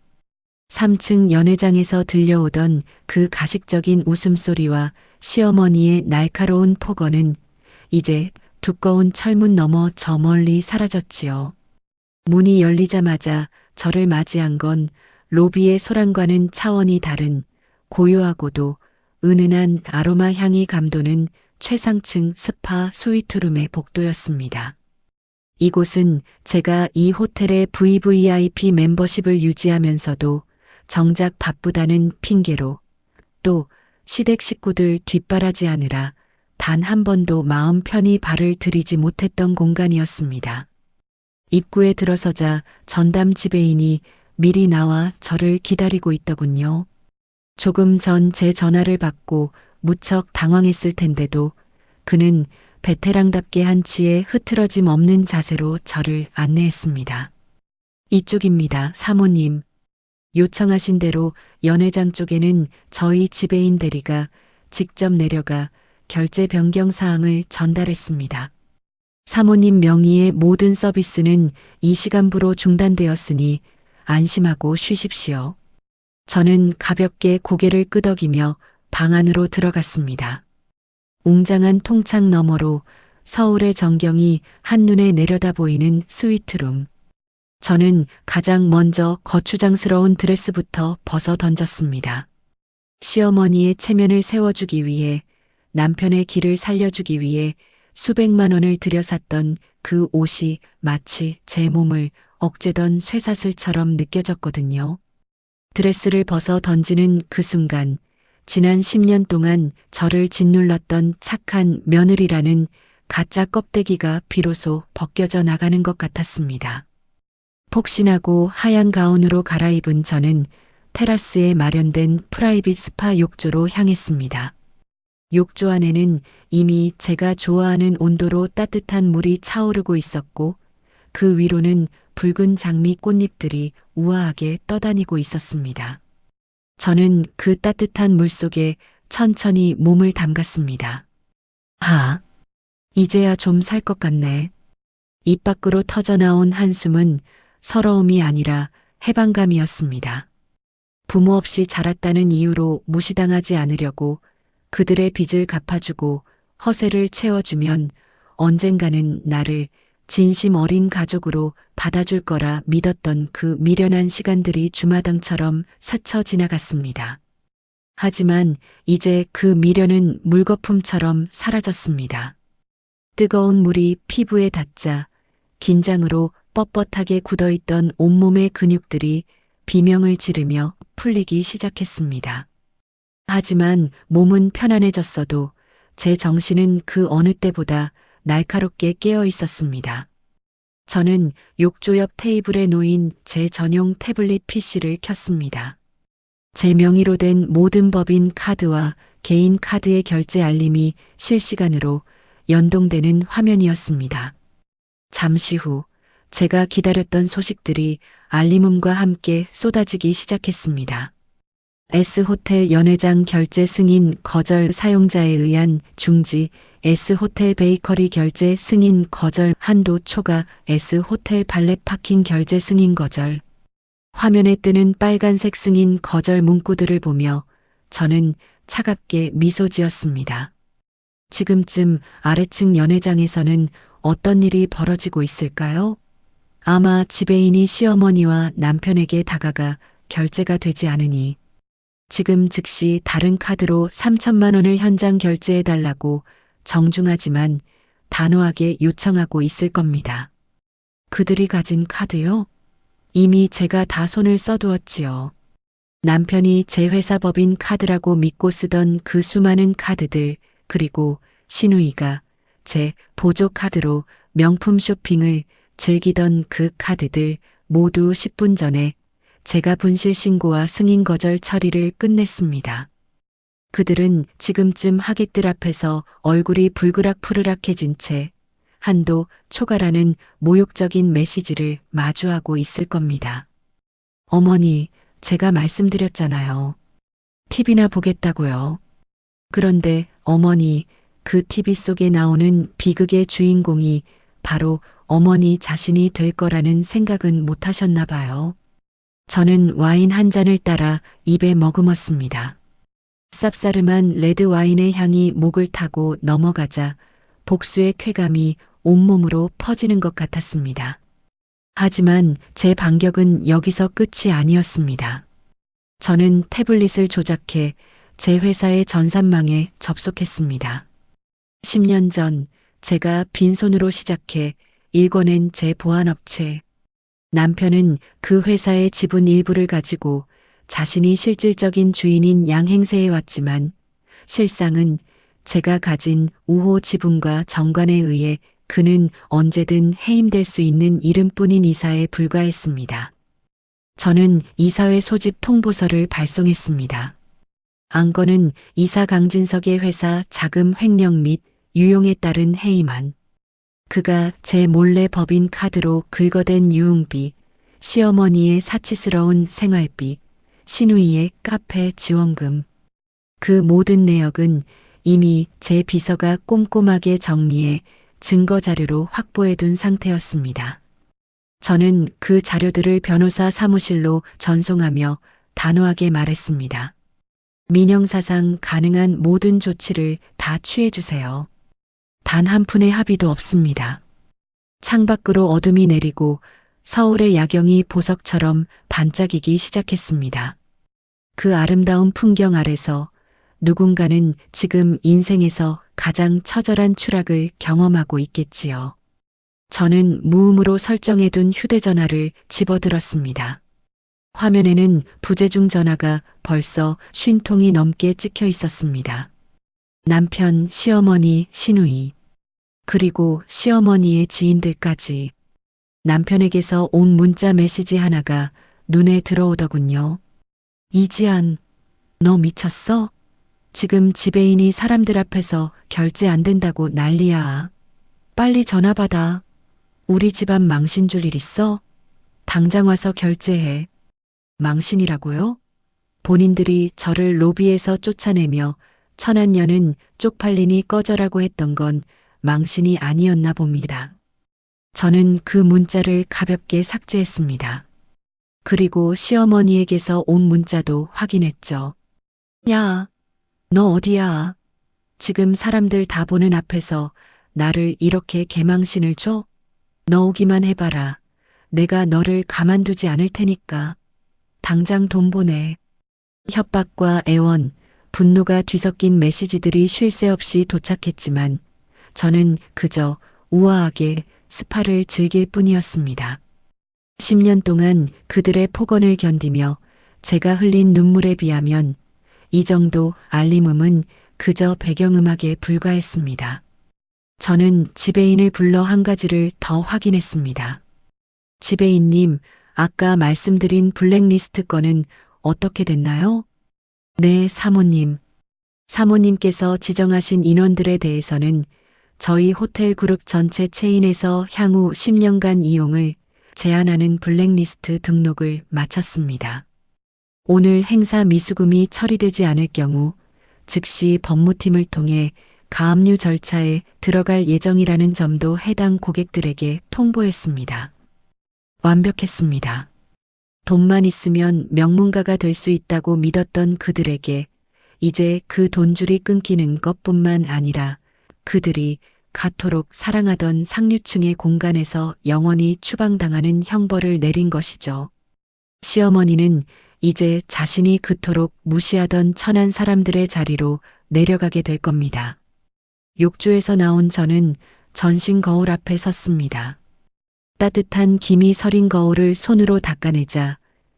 3층 연회장에서 들려오던 그 가식적인 웃음소리와 시어머니의 날카로운 폭언은 이제 두꺼운 철문 너머 저 멀리 사라졌지요. 문이 열리자마자 저를 맞이한 건 로비의 소란과는 차원이 다른 고요하고도 은은한 아로마 향이 감도는 최상층 스파 스위트룸의 복도였습니다. 이곳은 제가 이 호텔의 VVIP 멤버십을 유지하면서도 정작 바쁘다는 핑계로 또 시댁 식구들 뒷바라지하느라 단 한 번도 마음 편히 발을 들이지 못했던 공간이었습니다. 입구에 들어서자 전담 지배인이 미리 나와 저를 기다리고 있더군요. 조금 전 제 전화를 받고 무척 당황했을 텐데도 그는 베테랑답게 한치의 흐트러짐 없는 자세로 저를 안내했습니다. 이쪽입니다, 사모님. 요청하신 대로 연회장 쪽에는 저희 지배인 대리가 직접 내려가 결제 변경 사항을 전달했습니다. 사모님 명의의 모든 서비스는 이 시간부로 중단되었으니 안심하고 쉬십시오. 저는 가볍게 고개를 끄덕이며 방 안으로 들어갔습니다. 웅장한 통창 너머로 서울의 전경이 한눈에 내려다 보이는 스위트룸. 저는 가장 먼저 거추장스러운 드레스부터 벗어 던졌습니다. 시어머니의 체면을 세워주기 위해, 남편의 길을 살려주기 위해 수백만 원을 들여 샀던 그 옷이 마치 제 몸을 억제던 쇠사슬처럼 느껴졌거든요. 드레스를 벗어 던지는 그 순간 지난 10년 동안 저를 짓눌렀던 착한 며느리라는 가짜 껍데기가 비로소 벗겨져 나가는 것 같았습니다. 폭신하고 하얀 가운으로 갈아입은 저는 테라스에 마련된 프라이빗 스파 욕조로 향했습니다. 욕조 안에는 이미 제가 좋아하는 온도로 따뜻한 물이 차오르고 있었고 그 위로는 붉은 장미 꽃잎들이 우아하게 떠다니고 있었습니다. 저는 그 따뜻한 물속에 천천히 몸을 담갔습니다. 이제야 좀 살 것 같네. 입 밖으로 터져나온 한숨은 서러움이 아니라 해방감이었습니다. 부모 없이 자랐다는 이유로 무시당하지 않으려고 그들의 빚을 갚아주고 허세를 채워주면 언젠가는 나를 진심 어린 가족으로 받아줄 거라 믿었던 그 미련한 시간들이 주마등처럼 스쳐 지나갔습니다. 하지만 이제 그 미련은 물거품처럼 사라졌습니다. 뜨거운 물이 피부에 닿자 긴장으로 뻣뻣하게 굳어있던 온몸의 근육들이 비명을 지르며 풀리기 시작했습니다. 하지만 몸은 편안해졌어도 제 정신은 그 어느 때보다 날카롭게 깨어 있었습니다. 저는 욕조 옆 테이블에 놓인 제 전용 태블릿 PC를 켰습니다. 제 명의로 된 모든 법인 카드와 개인 카드의 결제 알림이 실시간으로 연동되는 화면이었습니다. 잠시 후 제가 기다렸던 소식들이 알림음과 함께 쏟아지기 시작했습니다. S호텔 연회장 결제 승인 거절, 사용자에 의한 중지, S호텔 베이커리 결제 승인 거절, 한도 초과, S호텔 발렛 파킹 결제 승인 거절. 화면에 뜨는 빨간색 승인 거절 문구들을 보며 저는 차갑게 미소 지었습니다. 지금쯤 아래층 연회장에서는 어떤 일이 벌어지고 있을까요? 아마 지배인이 시어머니와 남편에게 다가가 결제가 되지 않으니 지금 즉시 다른 카드로 3천만 원을 현장 결제해달라고 정중하지만 단호하게 요청하고 있을 겁니다. 그들이 가진 카드요? 이미 제가 다 손을 써두었지요. 남편이 제 회사 법인 카드라고 믿고 쓰던 그 수많은 카드들, 그리고 시누이가 제 보조 카드로 명품 쇼핑을 즐기던 그 카드들 모두 10분 전에 제가 분실 신고와 승인 거절 처리를 끝냈습니다. 그들은 지금쯤 하객들 앞에서 얼굴이 불그락푸르락해진 채 한도 초과라는 모욕적인 메시지를 마주하고 있을 겁니다. 어머니, 제가 말씀드렸잖아요. TV나 보겠다고요. 그런데 어머니, 그 TV 속에 나오는 비극의 주인공이 바로 어머니 자신이 될 거라는 생각은 못 하셨나 봐요. 저는 와인 한 잔을 따라 입에 머금었습니다. 쌉싸름한 레드 와인의 향이 목을 타고 넘어가자 복수의 쾌감이 온몸으로 퍼지는 것 같았습니다. 하지만 제 반격은 여기서 끝이 아니었습니다. 저는 태블릿을 조작해 제 회사의 전산망에 접속했습니다. 10년 전 제가 빈손으로 시작해 일궈낸 제 보안업체. 남편은 그 회사의 지분 일부를 가지고 자신이 실질적인 주인인 양행세에 왔지만 실상은 제가 가진 우호 지분과 정관에 의해 그는 언제든 해임될 수 있는 이름뿐인 이사에 불과했습니다. 저는 이사회 소집 통보서를 발송했습니다. 안건은 이사 강진석의 회사 자금 횡령 및 유용에 따른 해임안. 그가 제 몰래 법인 카드로 긁어댄 유흥비, 시어머니의 사치스러운 생활비, 신우이의 카페 지원금. 그 모든 내역은 이미 제 비서가 꼼꼼하게 정리해 증거 자료로 확보해둔 상태였습니다. 저는 그 자료들을 변호사 사무실로 전송하며 단호하게 말했습니다. 민형사상 가능한 모든 조치를 다 취해주세요. 단 한 푼의 합의도 없습니다. 창밖으로 어둠이 내리고 서울의 야경이 보석처럼 반짝이기 시작했습니다. 그 아름다운 풍경 아래서 누군가는 지금 인생에서 가장 처절한 추락을 경험하고 있겠지요. 저는 무음으로 설정해둔 휴대전화를 집어들었습니다. 화면에는 부재중 전화가 벌써 50통이 넘게 찍혀 있었습니다. 남편, 시어머니, 시누이, 그리고 시어머니의 지인들까지. 남편에게서 온 문자 메시지 하나가 눈에 들어오더군요. 이지안, 너 미쳤어? 지금 지배인이 사람들 앞에서 결제 안 된다고 난리야. 빨리 전화 받아. 우리 집안 망신 줄 일 있어? 당장 와서 결제해. 망신이라고요? 본인들이 저를 로비에서 쫓아내며 천안년은 쪽팔리니 꺼져라고 했던 건 망신이 아니었나 봅니다. 저는 그 문자를 가볍게 삭제했습니다. 그리고 시어머니에게서 온 문자도 확인했죠. 야, 너 어디야? 지금 사람들 다 보는 앞에서 나를 이렇게 개망신을 줘? 너 오기만 해봐라. 내가 너를 가만두지 않을 테니까. 당장 돈 보내. 협박과 애원, 분노가 뒤섞인 메시지들이 쉴 새 없이 도착했지만 저는 그저 우아하게 스파를 즐길 뿐이었습니다. 10년 동안 그들의 폭언을 견디며 제가 흘린 눈물에 비하면 이 정도 알림음은 그저 배경음악에 불과했습니다. 저는 지배인을 불러 한 가지를 더 확인했습니다. 지배인님, 아까 말씀드린 블랙리스트 건은 어떻게 됐나요? 네, 사모님. 사모님께서 지정하신 인원들에 대해서는 저희 호텔 그룹 전체 체인에서 향후 10년간 이용을 제한하는 블랙리스트 등록을 마쳤습니다. 오늘 행사 미수금이 처리되지 않을 경우 즉시 법무팀을 통해 가압류 절차에 들어갈 예정이라는 점도 해당 고객들에게 통보했습니다. 완벽했습니다. 돈만 있으면 명문가가 될 수 있다고 믿었던 그들에게 이제 그 돈줄이 끊기는 것뿐만 아니라 그들이 가토록 사랑하던 상류층의 공간에서 영원히 추방당하는 형벌을 내린 것이죠. 시어머니는 이제 자신이 그토록 무시하던 천한 사람들의 자리로 내려가게 될 겁니다. 욕조에서 나온 저는 전신 거울 앞에 섰습니다. 따뜻한 김이 서린 거울을 손으로 닦아내자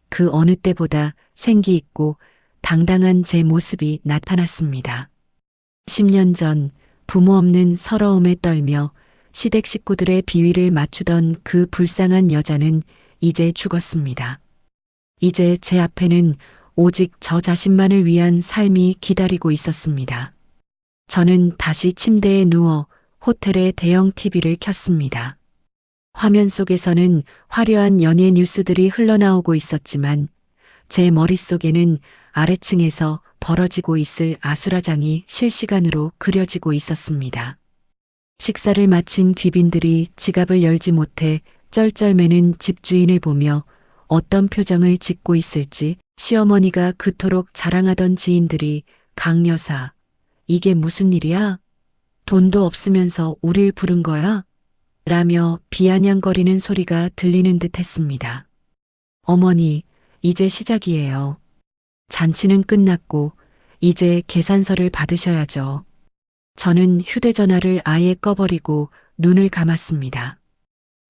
그 어느 때보다 생기 있고 당당한 제 모습이 나타났습니다. 10년 전 부모 없는 서러움에 떨며 시댁 식구들의 비위를 맞추던 그 불쌍한 여자는 이제 죽었습니다. 이제 제 앞에는 오직 저 자신만을 위한 삶이 기다리고 있었습니다. 저는 다시 침대에 누워 호텔의 대형 TV를 켰습니다. 화면 속에서는 화려한 연예 뉴스들이 흘러나오고 있었지만 제 머릿속에는 아래층에서 벌어지고 있을 아수라장이 실시간으로 그려지고 있었습니다. 식사를 마친 귀빈들이 지갑을 열지 못해 쩔쩔매는 집주인을 보며 어떤 표정을 짓고 있을지, 시어머니가 그토록 자랑하던 지인들이 강 여사, 이게 무슨 일이야? 돈도 없으면서 우릴 부른 거야? 라며 비아냥거리는 소리가 들리는 듯 했습니다. 어머니, 이제 시작이에요. 잔치는 끝났고 이제 계산서를 받으셔야죠. 저는 휴대전화를 아예 꺼버리고 눈을 감았습니다.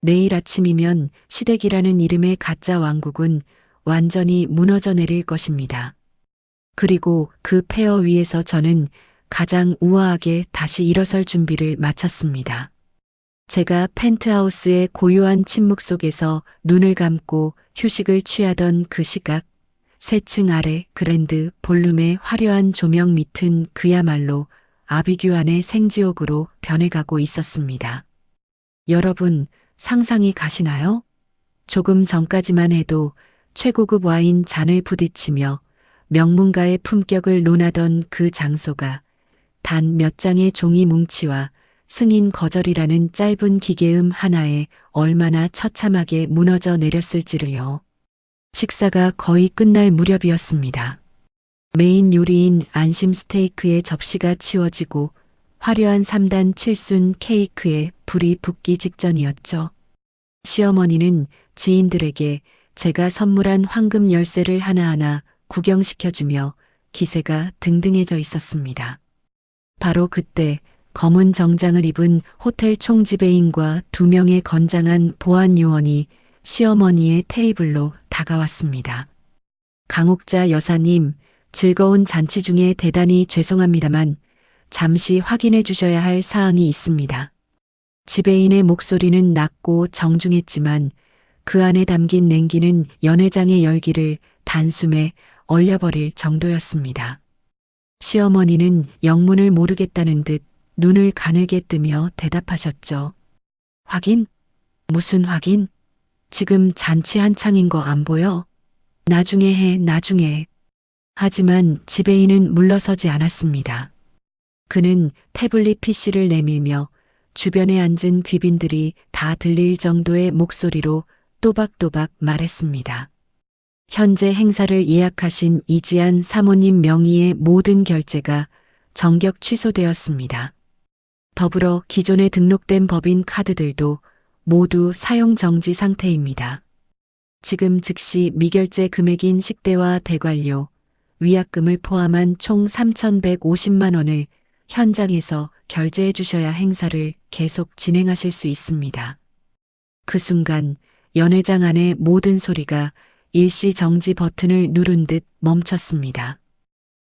내일 아침이면 시댁이라는 이름의 가짜 왕국은 완전히 무너져 내릴 것입니다. 그리고 그 폐허 위에서 저는 가장 우아하게 다시 일어설 준비를 마쳤습니다. 제가 펜트하우스의 고요한 침묵 속에서 눈을 감고 휴식을 취하던 그 시각, 세 층 아래 그랜드 볼룸의 화려한 조명 밑은 그야말로 아비규환의 생지옥으로 변해가고 있었습니다. 여러분, 상상이 가시나요? 조금 전까지만 해도 최고급 와인 잔을 부딪히며 명문가의 품격을 논하던 그 장소가 단 몇 장의 종이 뭉치와 승인 거절이라는 짧은 기계음 하나에 얼마나 처참하게 무너져 내렸을지를요. 식사가 거의 끝날 무렵이었습니다. 메인 요리인 안심 스테이크의 접시가 치워지고 화려한 3단 7순 케이크에 불이 붙기 직전이었죠. 시어머니는 지인들에게 제가 선물한 황금 열쇠를 하나하나 구경시켜주며 기세가 등등해져 있었습니다. 바로 그때 검은 정장을 입은 호텔 총지배인과 2명의 건장한 보안 요원이 시어머니의 테이블로 다가왔습니다. 강옥자 여사님, 즐거운 잔치 중에 대단히 죄송합니다만 잠시 확인해 주셔야 할 사항이 있습니다. 지배인의 목소리는 낮고 정중했지만 그 안에 담긴 냉기는 연회장의 열기를 단숨에 얼려버릴 정도였습니다. 시어머니는 영문을 모르겠다는 듯 눈을 가늘게 뜨며 대답하셨죠. 확인? 무슨 확인? 지금 잔치 한창인 거 안 보여? 나중에 해, 나중에. 하지만 지배인은 물러서지 않았습니다. 그는 태블릿 PC를 내밀며 주변에 앉은 귀빈들이 다 들릴 정도의 목소리로 또박또박 말했습니다. 현재 행사를 예약하신 이지한 사모님 명의의 모든 결제가 정격 취소되었습니다. 더불어 기존에 등록된 법인 카드들도 모두 사용 정지 상태입니다. 지금 즉시 미결제 금액인 식대와 대관료, 위약금을 포함한 총 3,150만 원을 현장에서 결제해 주셔야 행사를 계속 진행하실 수 있습니다. 그 순간 연회장 안의 모든 소리가 일시 정지 버튼을 누른 듯 멈췄습니다.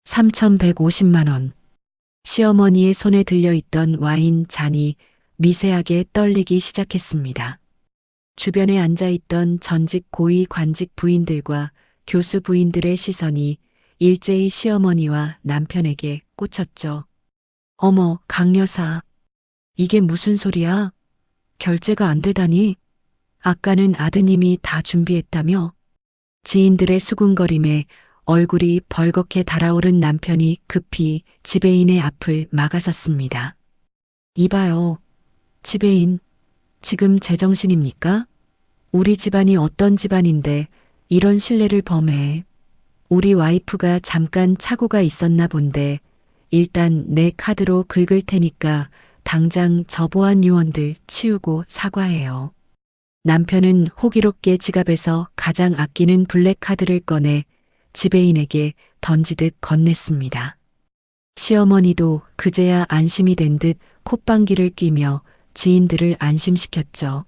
3,150만 원. 시어머니의 손에 들려있던 와인 잔이 미세하게 떨리기 시작했습니다. 주변에 앉아있던 전직 고위 관직 부인들과 교수 부인들의 시선이 일제히 시어머니와 남편에게 꽂혔죠. 어머, 강 여사. 이게 무슨 소리야? 결제가 안 되다니? 아까는 아드님이 다 준비했다며? 지인들의 수군거림에 얼굴이 벌겋게 달아오른 남편이 급히 지배인의 앞을 막아섰습니다. 이봐요. 지배인, 지금 제정신입니까? 우리 집안이 어떤 집안인데 이런 신뢰를 범해. 우리 와이프가 잠깐 착오가 있었나 본데 일단 내 카드로 긁을 테니까 당장 저 보안 요원들 치우고 사과해요. 남편은 호기롭게 지갑에서 가장 아끼는 블랙카드를 꺼내 지배인에게 던지듯 건넸습니다. 시어머니도 그제야 안심이 된 듯 콧방귀를 뀌며 지인들을 안심시켰죠.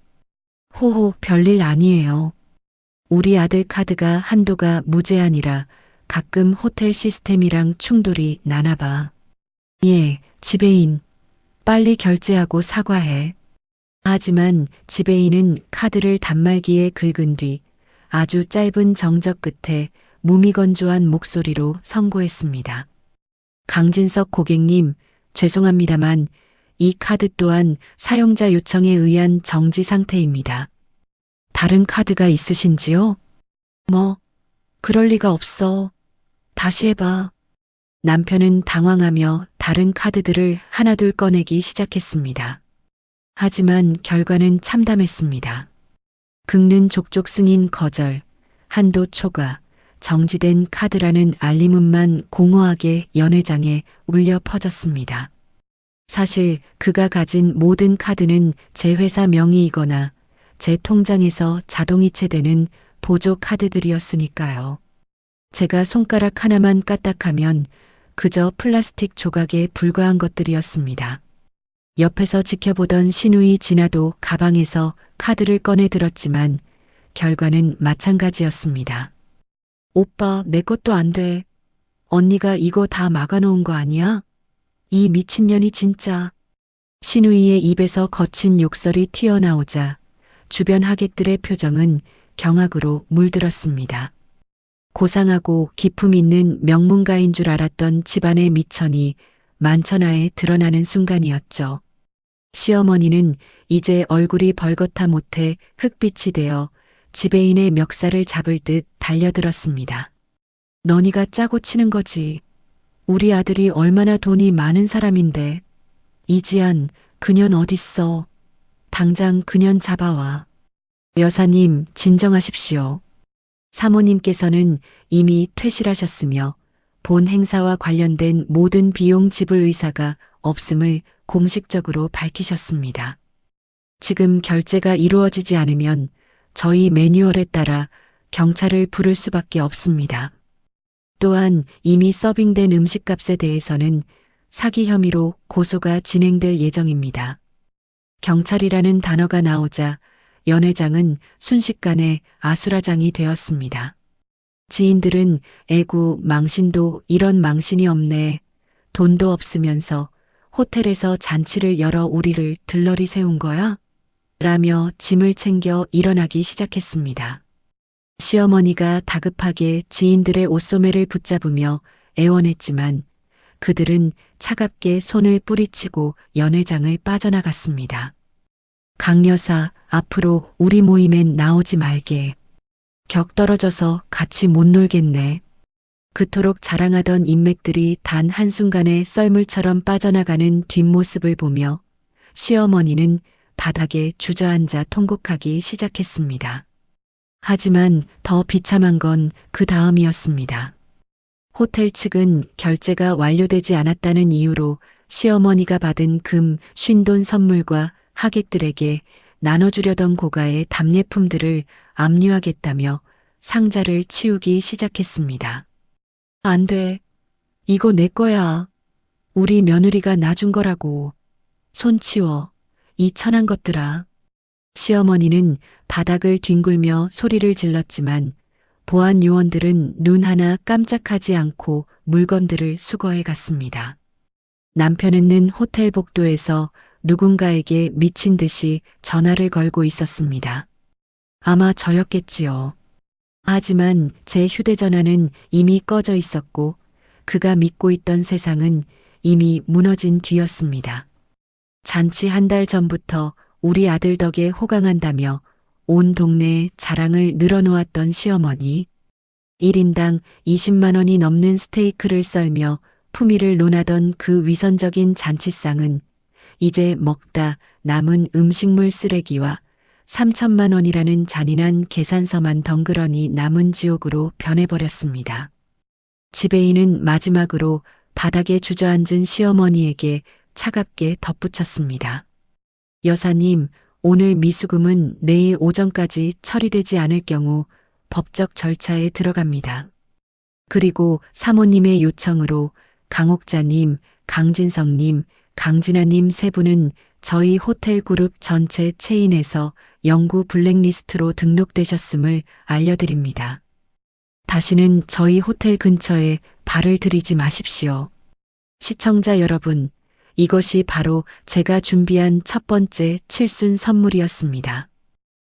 호호, 별일 아니에요. 우리 아들 카드가 한도가 무제한이라 가끔 호텔 시스템이랑 충돌이 나나 봐. 예, 지배인. 빨리 결제하고 사과해. 하지만 지배인은 카드를 단말기에 긁은 뒤 아주 짧은 정적 끝에 무미건조한 목소리로 선고했습니다. 강진석 고객님, 죄송합니다만 이 카드 또한 사용자 요청에 의한 정지 상태입니다. 다른 카드가 있으신지요? 뭐, 그럴 리가 없어. 다시 해봐. 남편은 당황하며 다른 카드들을 하나둘 꺼내기 시작했습니다. 하지만 결과는 참담했습니다. 긁는 족족 승인 거절, 한도 초과, 정지된 카드라는 알림음만 공허하게 연회장에 울려 퍼졌습니다. 사실 그가 가진 모든 카드는 제 회사 명의이거나 제 통장에서 자동이체되는 보조 카드들이었으니까요. 제가 손가락 하나만 까딱하면 그저 플라스틱 조각에 불과한 것들이었습니다. 옆에서 지켜보던 신우이 진아도 가방에서 카드를 꺼내 들었지만 결과는 마찬가지였습니다. 오빠, 내 것도 안 돼. 언니가 이거 다 막아놓은 거 아니야? 이 미친년이 진짜. 신우이의 입에서 거친 욕설이 튀어나오자 주변 하객들의 표정은 경악으로 물들었습니다. 고상하고 기품 있는 명문가인 줄 알았던 집안의 미천이 만천하에 드러나는 순간이었죠. 시어머니는 이제 얼굴이 벌겋다 못해 흙빛이 되어 지배인의 멱살을 잡을 듯 달려들었습니다. 너니가 짜고 치는 거지. 우리 아들이 얼마나 돈이 많은 사람인데. 이지안, 그년 어딨어. 당장 그년 잡아와. 여사님, 진정하십시오. 사모님께서는 이미 퇴실하셨으며 본 행사와 관련된 모든 비용 지불 의사가 없음을 공식적으로 밝히셨습니다. 지금 결제가 이루어지지 않으면 저희 매뉴얼에 따라 경찰을 부를 수밖에 없습니다. 또한 이미 서빙된 음식값에 대해서는 사기 혐의로 고소가 진행될 예정입니다. 경찰이라는 단어가 나오자 연 회장은 순식간에 아수라장이 되었습니다. 지인들은 애구 망신도 이런 망신이 없네. 돈도 없으면서 호텔에서 잔치를 열어 우리를 들러리 세운 거야? 라며 짐을 챙겨 일어나기 시작했습니다. 시어머니가 다급하게 지인들의 옷소매를 붙잡으며 애원했지만 그들은 차갑게 손을 뿌리치고 연 회장을 빠져나갔습니다. 강 여사, 앞으로 우리 모임엔 나오지 말게. 격 떨어져서 같이 못 놀겠네. 그토록 자랑하던 인맥들이 단 한순간에 썰물처럼 빠져나가는 뒷모습을 보며 시어머니는 바닥에 주저앉아 통곡하기 시작했습니다. 하지만 더 비참한 건 그 다음이었습니다. 호텔 측은 결제가 완료되지 않았다는 이유로 시어머니가 받은 금, 쉰돈 선물과 하객들에게 나눠주려던 고가의 답례품들을 압류하겠다며 상자를 치우기 시작했습니다. 안 돼. 이거 내 거야. 우리 며느리가 놔준 거라고. 손 치워. 이 천한 것들아. 시어머니는 바닥을 뒹굴며 소리를 질렀지만 보안 요원들은 눈 하나 깜짝하지 않고 물건들을 수거해 갔습니다. 남편은 호텔 복도에서 누군가에게 미친 듯이 전화를 걸고 있었습니다. 아마 저였겠지요. 하지만 제 휴대전화는 이미 꺼져 있었고 그가 믿고 있던 세상은 이미 무너진 뒤였습니다. 잔치 한 달 전부터 우리 아들 덕에 호강한다며 온 동네에 자랑을 늘어놓았던 시어머니. 1인당 20만 원이 넘는 스테이크를 썰며 품위를 논하던 그 위선적인 잔치상은 이제 먹다 남은 음식물 쓰레기와 3천만 원이라는 잔인한 계산서만 덩그러니 남은 지옥으로 변해버렸습니다. 지배인은 마지막으로 바닥에 주저앉은 시어머니에게 차갑게 덧붙였습니다. 여사님, 오늘 미수금은 내일 오전까지 처리되지 않을 경우 법적 절차에 들어갑니다. 그리고 사모님의 요청으로 강옥자님, 강진성님, 강진아님 세 분은 저희 호텔 그룹 전체 체인에서 영구 블랙리스트로 등록되셨음을 알려드립니다. 다시는 저희 호텔 근처에 발을 들이지 마십시오. 시청자 여러분, 이것이 바로 제가 준비한 첫 번째 칠순 선물이었습니다.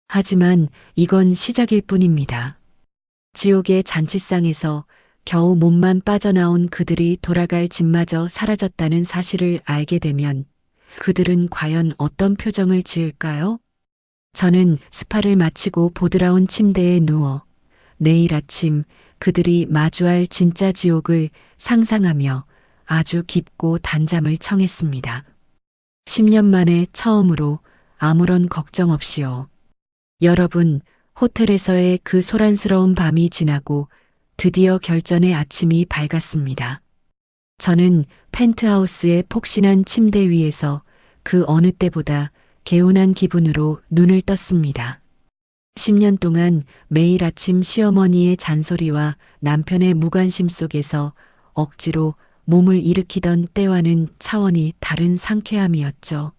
하지만 이건 시작일 뿐입니다. 지옥의 잔치상에서 겨우 몸만 빠져나온 그들이 돌아갈 집마저 사라졌다는 사실을 알게 되면 그들은 과연 어떤 표정을 지을까요? 저는 스파를 마치고 보드라운 침대에 누워 내일 아침 그들이 마주할 진짜 지옥을 상상하며 아주 깊고 단잠을 청했습니다. 10년 만에 처음으로 아무런 걱정 없이요. 여러분, 호텔에서의 그 소란스러운 밤이 지나고 드디어 결전의 아침이 밝았습니다. 저는 펜트하우스의 폭신한 침대 위에서 그 어느 때보다 개운한 기분으로 눈을 떴습니다. 10년 동안 매일 아침 시어머니의 잔소리와 남편의 무관심 속에서 억지로 몸을 일으키던 때와는 차원이 다른 상쾌함이었죠.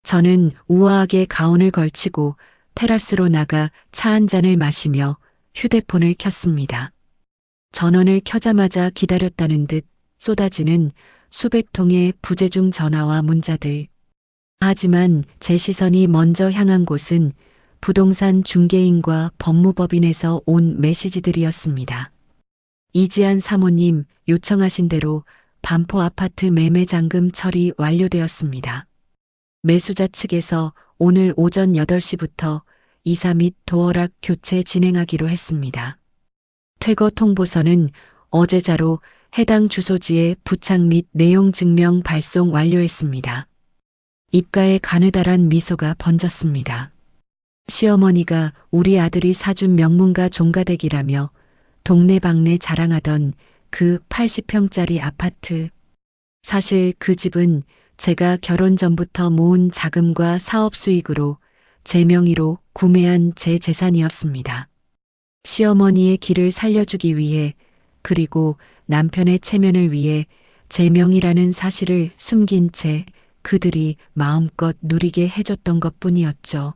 저는 우아하게 가운을 걸치고 테라스로 나가 차 한 잔을 마시며 휴대폰을 켰습니다. 전원을 켜자마자 기다렸다는 듯 쏟아지는 수백 통의 부재중 전화와 문자들. 하지만 제 시선이 먼저 향한 곳은 부동산 중개인과 법무법인에서 온 메시지들이었습니다. 이지한 사모님 요청하신 대로 반포 아파트 매매 잔금 처리 완료되었습니다. 매수자 측에서 오늘 오전 8시부터 이사 및 도어락 교체 진행하기로 했습니다. 퇴거 통보서는 어제자로 해당 주소지에 부착 및 내용 증명 발송 완료했습니다. 입가에 가느다란 미소가 번졌습니다. 시어머니가 우리 아들이 사준 명문가 종가댁이라며 동네방네 자랑하던 그 80평짜리 아파트. 사실 그 집은 제가 결혼 전부터 모은 자금과 사업 수익으로 제 명의로 구매한 제 재산이었습니다. 시어머니의 길을 살려주기 위해 그리고 남편의 체면을 위해 제 명의라는 사실을 숨긴 채 그들이 마음껏 누리게 해줬던 것뿐이었죠.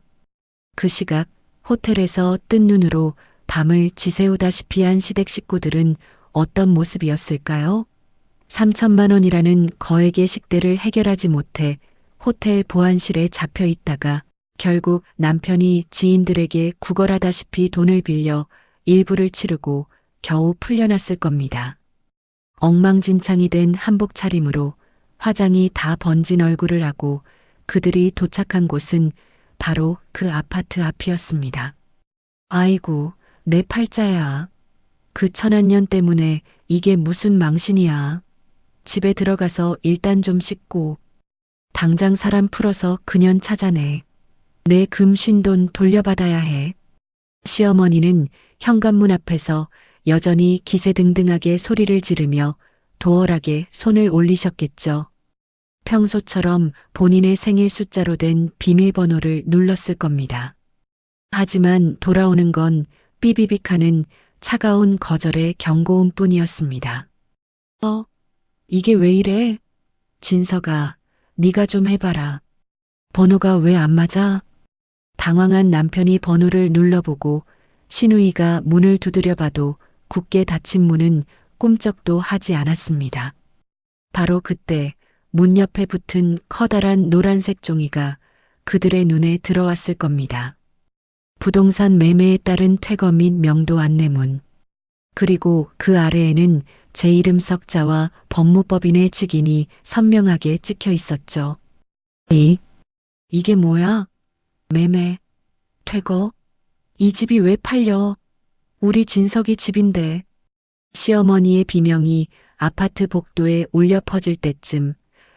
그 시각 호텔에서 뜬 눈으로 밤을 지새우다시피 한 시댁 식구들은 어떤 모습이었을까요? 3천만 원이라는 거액의 식대를 해결하지 못해 호텔 보안실에 잡혀 있다가 결국 남편이 지인들에게 구걸하다시피 돈을 빌려 일부를 치르고 겨우 풀려났을 겁니다. 엉망진창이 된 한복 차림으로 화장이 다 번진 얼굴을 하고 그들이 도착한 곳은 바로 그 아파트 앞이었습니다. 아이고, 내 팔자야. 그 천한년 때문에 이게 무슨 망신이야. 집에 들어가서 일단 좀 씻고 당장 사람 풀어서 그년 찾아내. 내 금쉰돈 돌려받아야 해. 시어머니는 현관문 앞에서 여전히 기세등등하게 소리를 지르며 도어락에 손을 올리셨겠죠. 평소처럼 본인의 생일 숫자로 된 비밀번호를 눌렀을 겁니다. 하지만 돌아오는 건 삐비빅하는 차가운 거절의 경고음 뿐이었습니다. 이게 왜 이래? 진서가, 네가 좀 해봐라. 번호가 왜 안 맞아? 당황한 남편이 번호를 눌러보고 신우이가 문을 두드려봐도 굳게 닫힌 문은 꿈쩍도 하지 않았습니다. 바로 그때 문 옆에 붙은 커다란 노란색 종이가 그들의 눈에 들어왔을 겁니다. 부동산 매매에 따른 퇴거 및 명도 안내문. 그리고 그 아래에는 제 이름 석자와 법무법인의 직인이 선명하게 찍혀 있었죠. 이게 뭐야? 매매, 퇴거? 이 집이 왜 팔려? 우리 진석이 집인데. 시어머니의 비명이 아파트 복도에 울려 퍼질 때쯤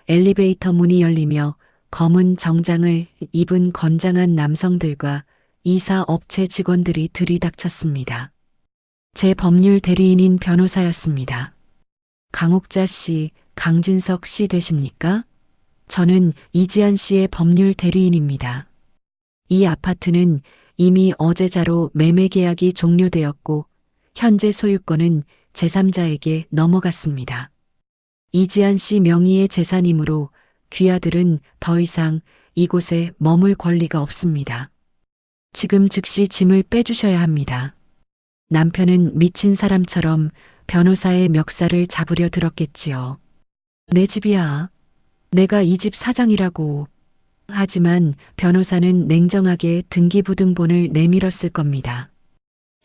엘리베이터 문이 열리며 검은 정장을 입은 건장한 남성들과 이사 업체 직원들이 들이닥쳤습니다. 제 법률 대리인인 변호사였습니다. 강옥자 씨, 강진석 씨 되십니까? 저는 이지한 씨의 법률 대리인입니다. 이 아파트는 이미 어제자로 매매 계약이 종료되었고 현재 소유권은 제3자에게 넘어갔습니다. 이지한 씨 명의의 재산이므로 귀하들은 더 이상 이곳에 머물 권리가 없습니다. 지금 즉시 짐을 빼주셔야 합니다. 남편은 미친 사람처럼 변호사의 멱살을 잡으려 들었겠지요. 내 집이야. 내가 이 집 사장이라고. 하지만 변호사는 냉정하게 등기부등본을 내밀었을 겁니다.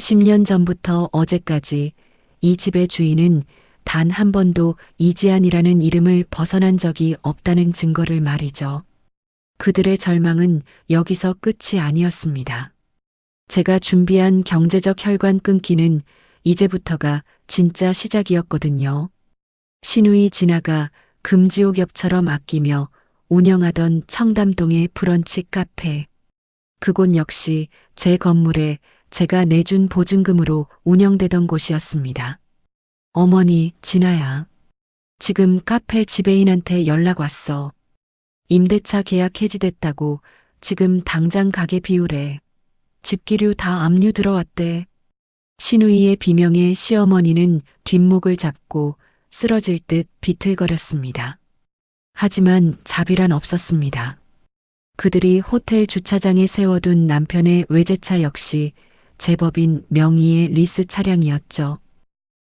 10년 전부터 어제까지 이 집의 주인은 단 한 번도 이지안이라는 이름을 벗어난 적이 없다는 증거를 말이죠. 그들의 절망은 여기서 끝이 아니었습니다. 제가 준비한 경제적 혈관 끊기는 이제부터가 진짜 시작이었거든요. 신우이 진아가 금지옥엽처럼 아끼며 운영하던 청담동의 브런치 카페. 그곳 역시 제 건물에 제가 내준 보증금으로 운영되던 곳이었습니다. 어머니, 진아야. 지금 카페 지배인한테 연락 왔어. 임대차 계약 해지됐다고 지금 당장 가게 비우래. 집기류 다 압류 들어왔대. 신우이의 비명에 시어머니는 뒷목을 잡고 쓰러질 듯 비틀거렸습니다. 하지만 자비란 없었습니다. 그들이 호텔 주차장에 세워둔 남편의 외제차 역시 제법인 명의의 리스 차량이었죠.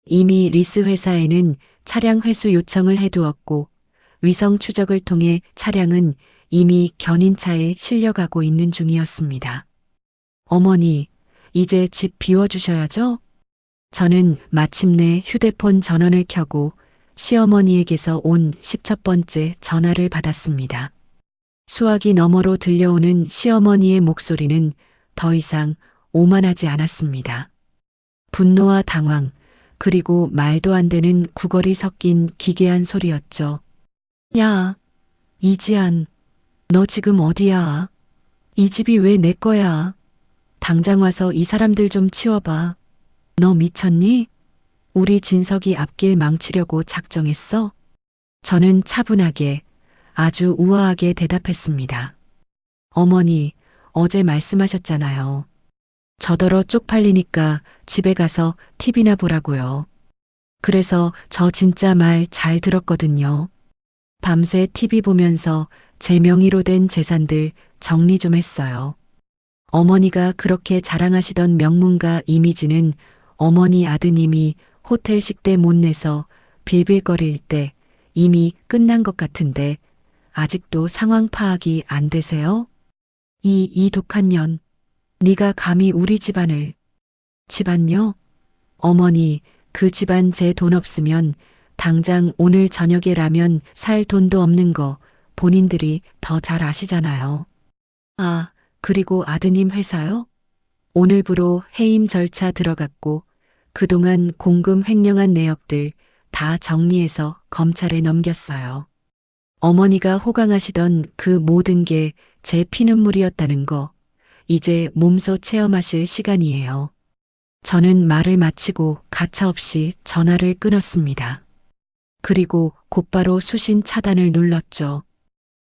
이미 리스 회사에는 차량 회수 요청을 해두었고 위성 추적을 통해 차량은 이미 견인차에 실려가고 있는 중이었습니다. 어머니, 이제 집 비워주셔야죠? 저는 마침내 휴대폰 전원을 켜고 시어머니에게서 온 10번째 전화를 받았습니다. 수화기 너머로 들려오는 시어머니의 목소리는 더 이상 오만하지 않았습니다. 분노와 당황, 그리고 말도 안 되는 구걸이 섞인 기괴한 소리였죠. 야, 이지안, 너 지금 어디야? 이 집이 왜 내 거야? 당장 와서 이 사람들 좀 치워봐. 너 미쳤니? 우리 진석이 앞길 망치려고 작정했어? 저는 차분하게, 아주 우아하게 대답했습니다. 어머니, 어제 말씀하셨잖아요. 저더러 쪽팔리니까 집에 가서 TV나 보라고요. 그래서 저 진짜 말 잘 들었거든요. 밤새 TV 보면서 제 명의로 된 재산들 정리 좀 했어요. 어머니가 그렇게 자랑하시던 명문가 이미지는 어머니 아드님이 호텔 식대 못 내서 빌빌거릴 때 이미 끝난 것 같은데 아직도 상황 파악이 안 되세요? 이 독한 년, 네가 감히 우리 집안을. 집안요? 어머니, 그 집안 제 돈 없으면 당장 오늘 저녁에 라면 살 돈도 없는 거 본인들이 더 잘 아시잖아요. 아, 그리고 아드님 회사요? 오늘부로 해임 절차 들어갔고 그동안 공금 횡령한 내역들 다 정리해서 검찰에 넘겼어요. 어머니가 호강하시던 그 모든 게 제 피눈물이었다는 거 이제 몸소 체험하실 시간이에요. 저는 말을 마치고 가차없이 전화를 끊었습니다. 그리고 곧바로 수신 차단을 눌렀죠.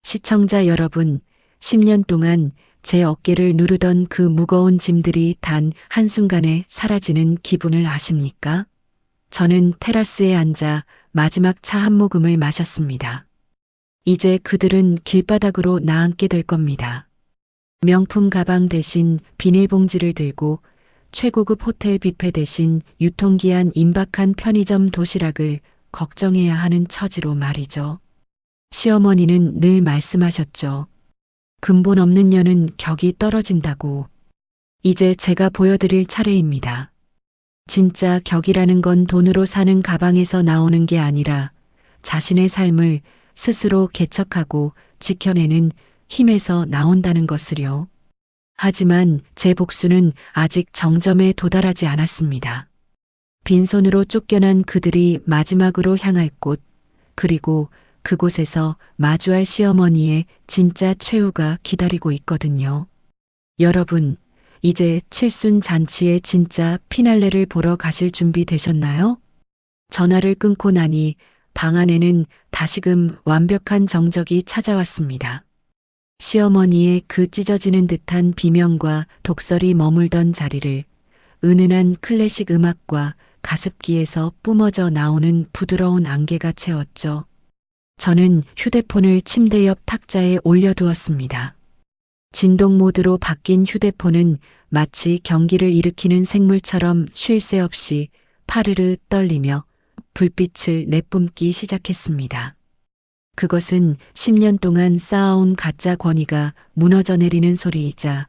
시청자 여러분, 10년 동안 제 어깨를 누르던 그 무거운 짐들이 단 한순간에 사라지는 기분을 아십니까? 저는 테라스에 앉아 마지막 차 한 모금을 마셨습니다. 이제 그들은 길바닥으로 나앉게 될 겁니다. 명품 가방 대신 비닐봉지를 들고 최고급 호텔 뷔페 대신 유통기한 임박한 편의점 도시락을 걱정해야 하는 처지로 말이죠. 시어머니는 늘 말씀하셨죠. 근본 없는 년은 격이 떨어진다고. 이제 제가 보여드릴 차례입니다. 진짜 격이라는 건 돈으로 사는 가방에서 나오는 게 아니라 자신의 삶을 스스로 개척하고 지켜내는 힘에서 나온다는 것을요. 하지만 제 복수는 아직 정점에 도달하지 않았습니다. 빈손으로 쫓겨난 그들이 마지막으로 향할 곳, 그리고 그곳에서 마주할 시어머니의 진짜 최후가 기다리고 있거든요. 여러분, 이제 칠순 잔치의 진짜 피날레를 보러 가실 준비 되셨나요? 전화를 끊고 나니 방 안에는 다시금 완벽한 정적이 찾아왔습니다. 시어머니의 그 찢어지는 듯한 비명과 독설이 머물던 자리를 은은한 클래식 음악과 가습기에서 뿜어져 나오는 부드러운 안개가 채웠죠. 저는 휴대폰을 침대 옆 탁자에 올려두었습니다. 진동 모드로 바뀐 휴대폰은 마치 경기를 일으키는 생물처럼 쉴 새 없이 파르르 떨리며 불빛을 내뿜기 시작했습니다. 그것은 10년 동안 쌓아온 가짜 권위가 무너져 내리는 소리이자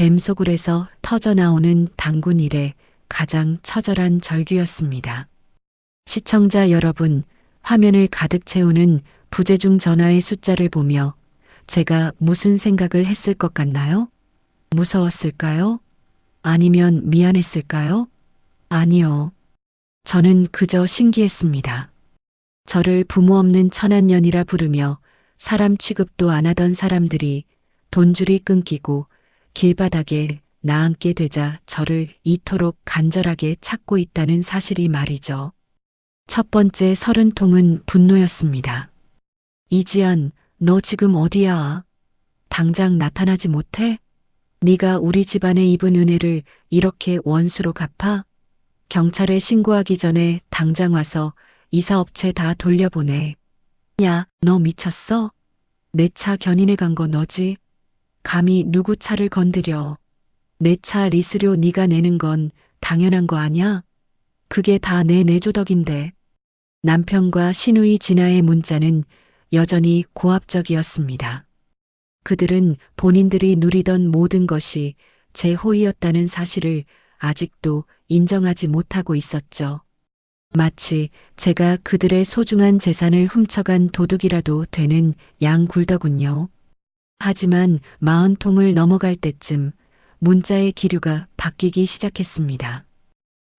뱀소굴에서 터져나오는 단군 일에 가장 처절한 절규였습니다. 시청자 여러분, 화면을 가득 채우는 부재중 전화의 숫자를 보며 제가 무슨 생각을 했을 것 같나요? 무서웠을까요? 아니면 미안했을까요? 아니요. 저는 그저 신기했습니다. 저를 부모 없는 천한년이라 부르며 사람 취급도 안 하던 사람들이 돈줄이 끊기고 길바닥에 나앉게 되자 저를 이토록 간절하게 찾고 있다는 사실이 말이죠. 첫 번째 30통은 분노였습니다. 이지연, 너 지금 어디야? 당장 나타나지 못해? 네가 우리 집안에 입은 은혜를 이렇게 원수로 갚아? 경찰에 신고하기 전에 당장 와서 이사업체 다 돌려보내. 야, 너 미쳤어? 내 차 견인해 간 거 너지? 감히 누구 차를 건드려. 내 차 리스료 네가 내는 건 당연한 거 아냐? 그게 다 내 내조덕인데. 남편과 시누이 진아의 문자는 여전히 고압적이었습니다. 그들은 본인들이 누리던 모든 것이 제 호의였다는 사실을 아직도 인정하지 못하고 있었죠. 마치 제가 그들의 소중한 재산을 훔쳐간 도둑이라도 되는 양굴더군요. 하지만 40통을 넘어갈 때쯤 문자의 기류가 바뀌기 시작했습니다.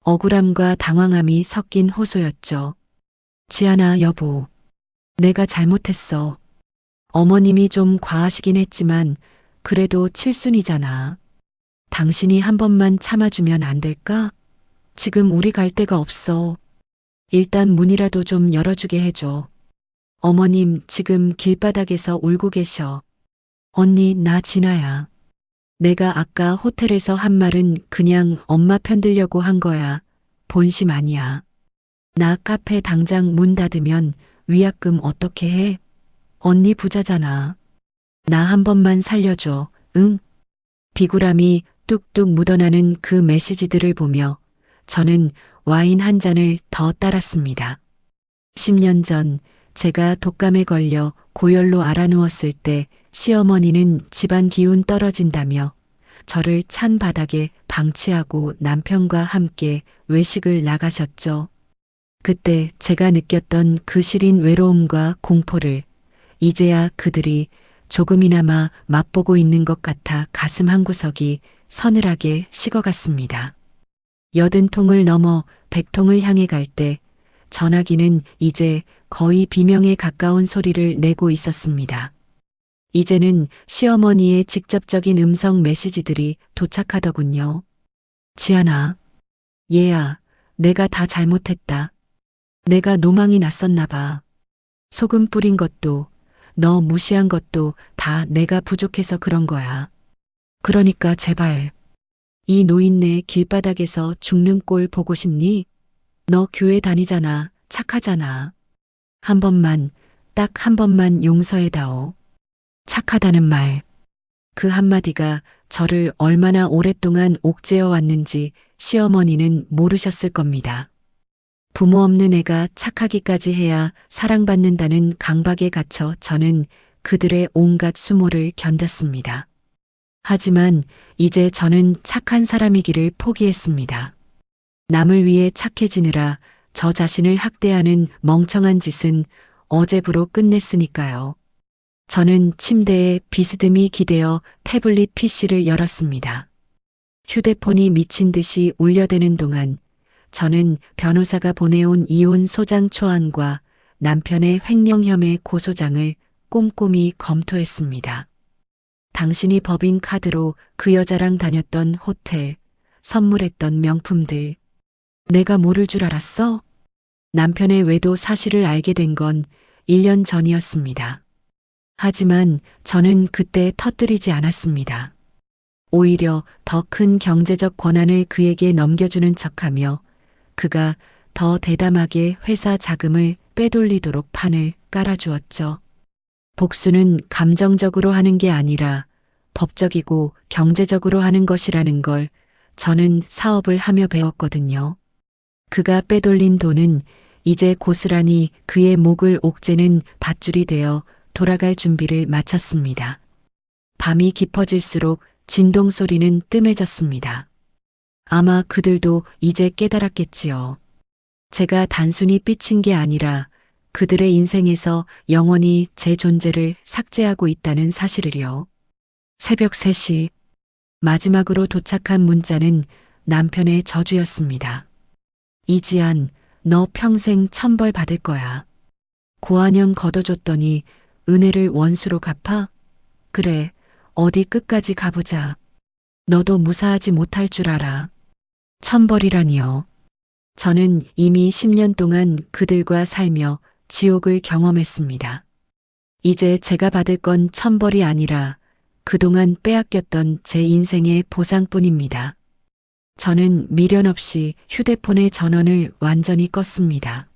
억울함과 당황함이 섞인 호소였죠. 지안아 여보, 내가 잘못했어. 어머님이 좀 과하시긴 했지만 그래도 칠순이잖아. 당신이 한 번만 참아주면 안 될까? 지금 우리 갈 데가 없어. 일단 문이라도 좀 열어주게 해줘. 어머님 지금 길바닥에서 울고 계셔. 언니 나 진아야. 내가 아까 호텔에서 한 말은 그냥 엄마 편들려고 한 거야. 본심 아니야. 나 카페 당장 문 닫으면 위약금 어떻게 해? 언니 부자잖아. 나 한 번만 살려줘. 응? 비굴함이 뚝뚝 묻어나는 그 메시지들을 보며 저는 와인 한 잔을 더 따랐습니다. 10년 전 제가 독감에 걸려 고열로 알아누웠을 때 시어머니는 집안 기운 떨어진다며 저를 찬 바닥에 방치하고 남편과 함께 외식을 나가셨죠. 그때 제가 느꼈던 그 시린 외로움과 공포를 이제야 그들이 조금이나마 맛보고 있는 것 같아 가슴 한구석이 서늘하게 식어갔습니다. 80통을 넘어 100통을 향해 갈 때 전화기는 이제 거의 비명에 가까운 소리를 내고 있었습니다. 이제는 시어머니의 직접적인 음성 메시지들이 도착하더군요. 지안아, 얘야, 내가 다 잘못했다. 내가 노망이 났었나 봐. 소금 뿌린 것도 너 무시한 것도 다 내가 부족해서 그런 거야. 그러니까 제발 이 노인네 길바닥에서 죽는 꼴 보고 싶니? 너 교회 다니잖아. 착하잖아. 한 번만, 딱 한 번만 용서해다오. 착하다는 말. 그 한마디가 저를 얼마나 오랫동안 옥죄어 왔는지 시어머니는 모르셨을 겁니다. 부모 없는 애가 착하기까지 해야 사랑받는다는 강박에 갇혀 저는 그들의 온갖 수모를 견뎠습니다. 하지만 이제 저는 착한 사람이기를 포기했습니다. 남을 위해 착해지느라 저 자신을 학대하는 멍청한 짓은 어제부로 끝냈으니까요. 저는 침대에 비스듬히 기대어 태블릿 PC를 열었습니다. 휴대폰이 미친 듯이 울려대는 동안 저는 변호사가 보내온 이혼 소장 초안과 남편의 횡령 혐의 고소장을 꼼꼼히 검토했습니다. 당신이 법인 카드로 그 여자랑 다녔던 호텔, 선물했던 명품들. 내가 모를 줄 알았어? 남편의 외도 사실을 알게 된 건 1년 전이었습니다. 하지만 저는 그때 터뜨리지 않았습니다. 오히려 더 큰 경제적 권한을 그에게 넘겨주는 척하며 그가 더 대담하게 회사 자금을 빼돌리도록 판을 깔아주었죠. 복수는 감정적으로 하는 게 아니라 법적이고 경제적으로 하는 것이라는 걸 저는 사업을 하며 배웠거든요. 그가 빼돌린 돈은 이제 고스란히 그의 목을 옥죄는 밧줄이 되어 돌아갈 준비를 마쳤습니다. 밤이 깊어질수록 진동 소리는 뜸해졌습니다. 아마 그들도 이제 깨달았겠지요. 제가 단순히 삐친 게 아니라 그들의 인생에서 영원히 제 존재를 삭제하고 있다는 사실을요. 새벽 3시 마지막으로 도착한 문자는 남편의 저주였습니다. 이지안, 너 평생 천벌 받을 거야. 고한영 걷어줬더니 은혜를 원수로 갚아? 그래, 어디 끝까지 가보자. 너도 무사하지 못할 줄 알아. 천벌이라니요. 저는 이미 10년 동안 그들과 살며 지옥을 경험했습니다. 이제 제가 받을 건 천벌이 아니라 그동안 빼앗겼던 제 인생의 보상뿐입니다. 저는 미련 없이 휴대폰의 전원을 완전히 껐습니다.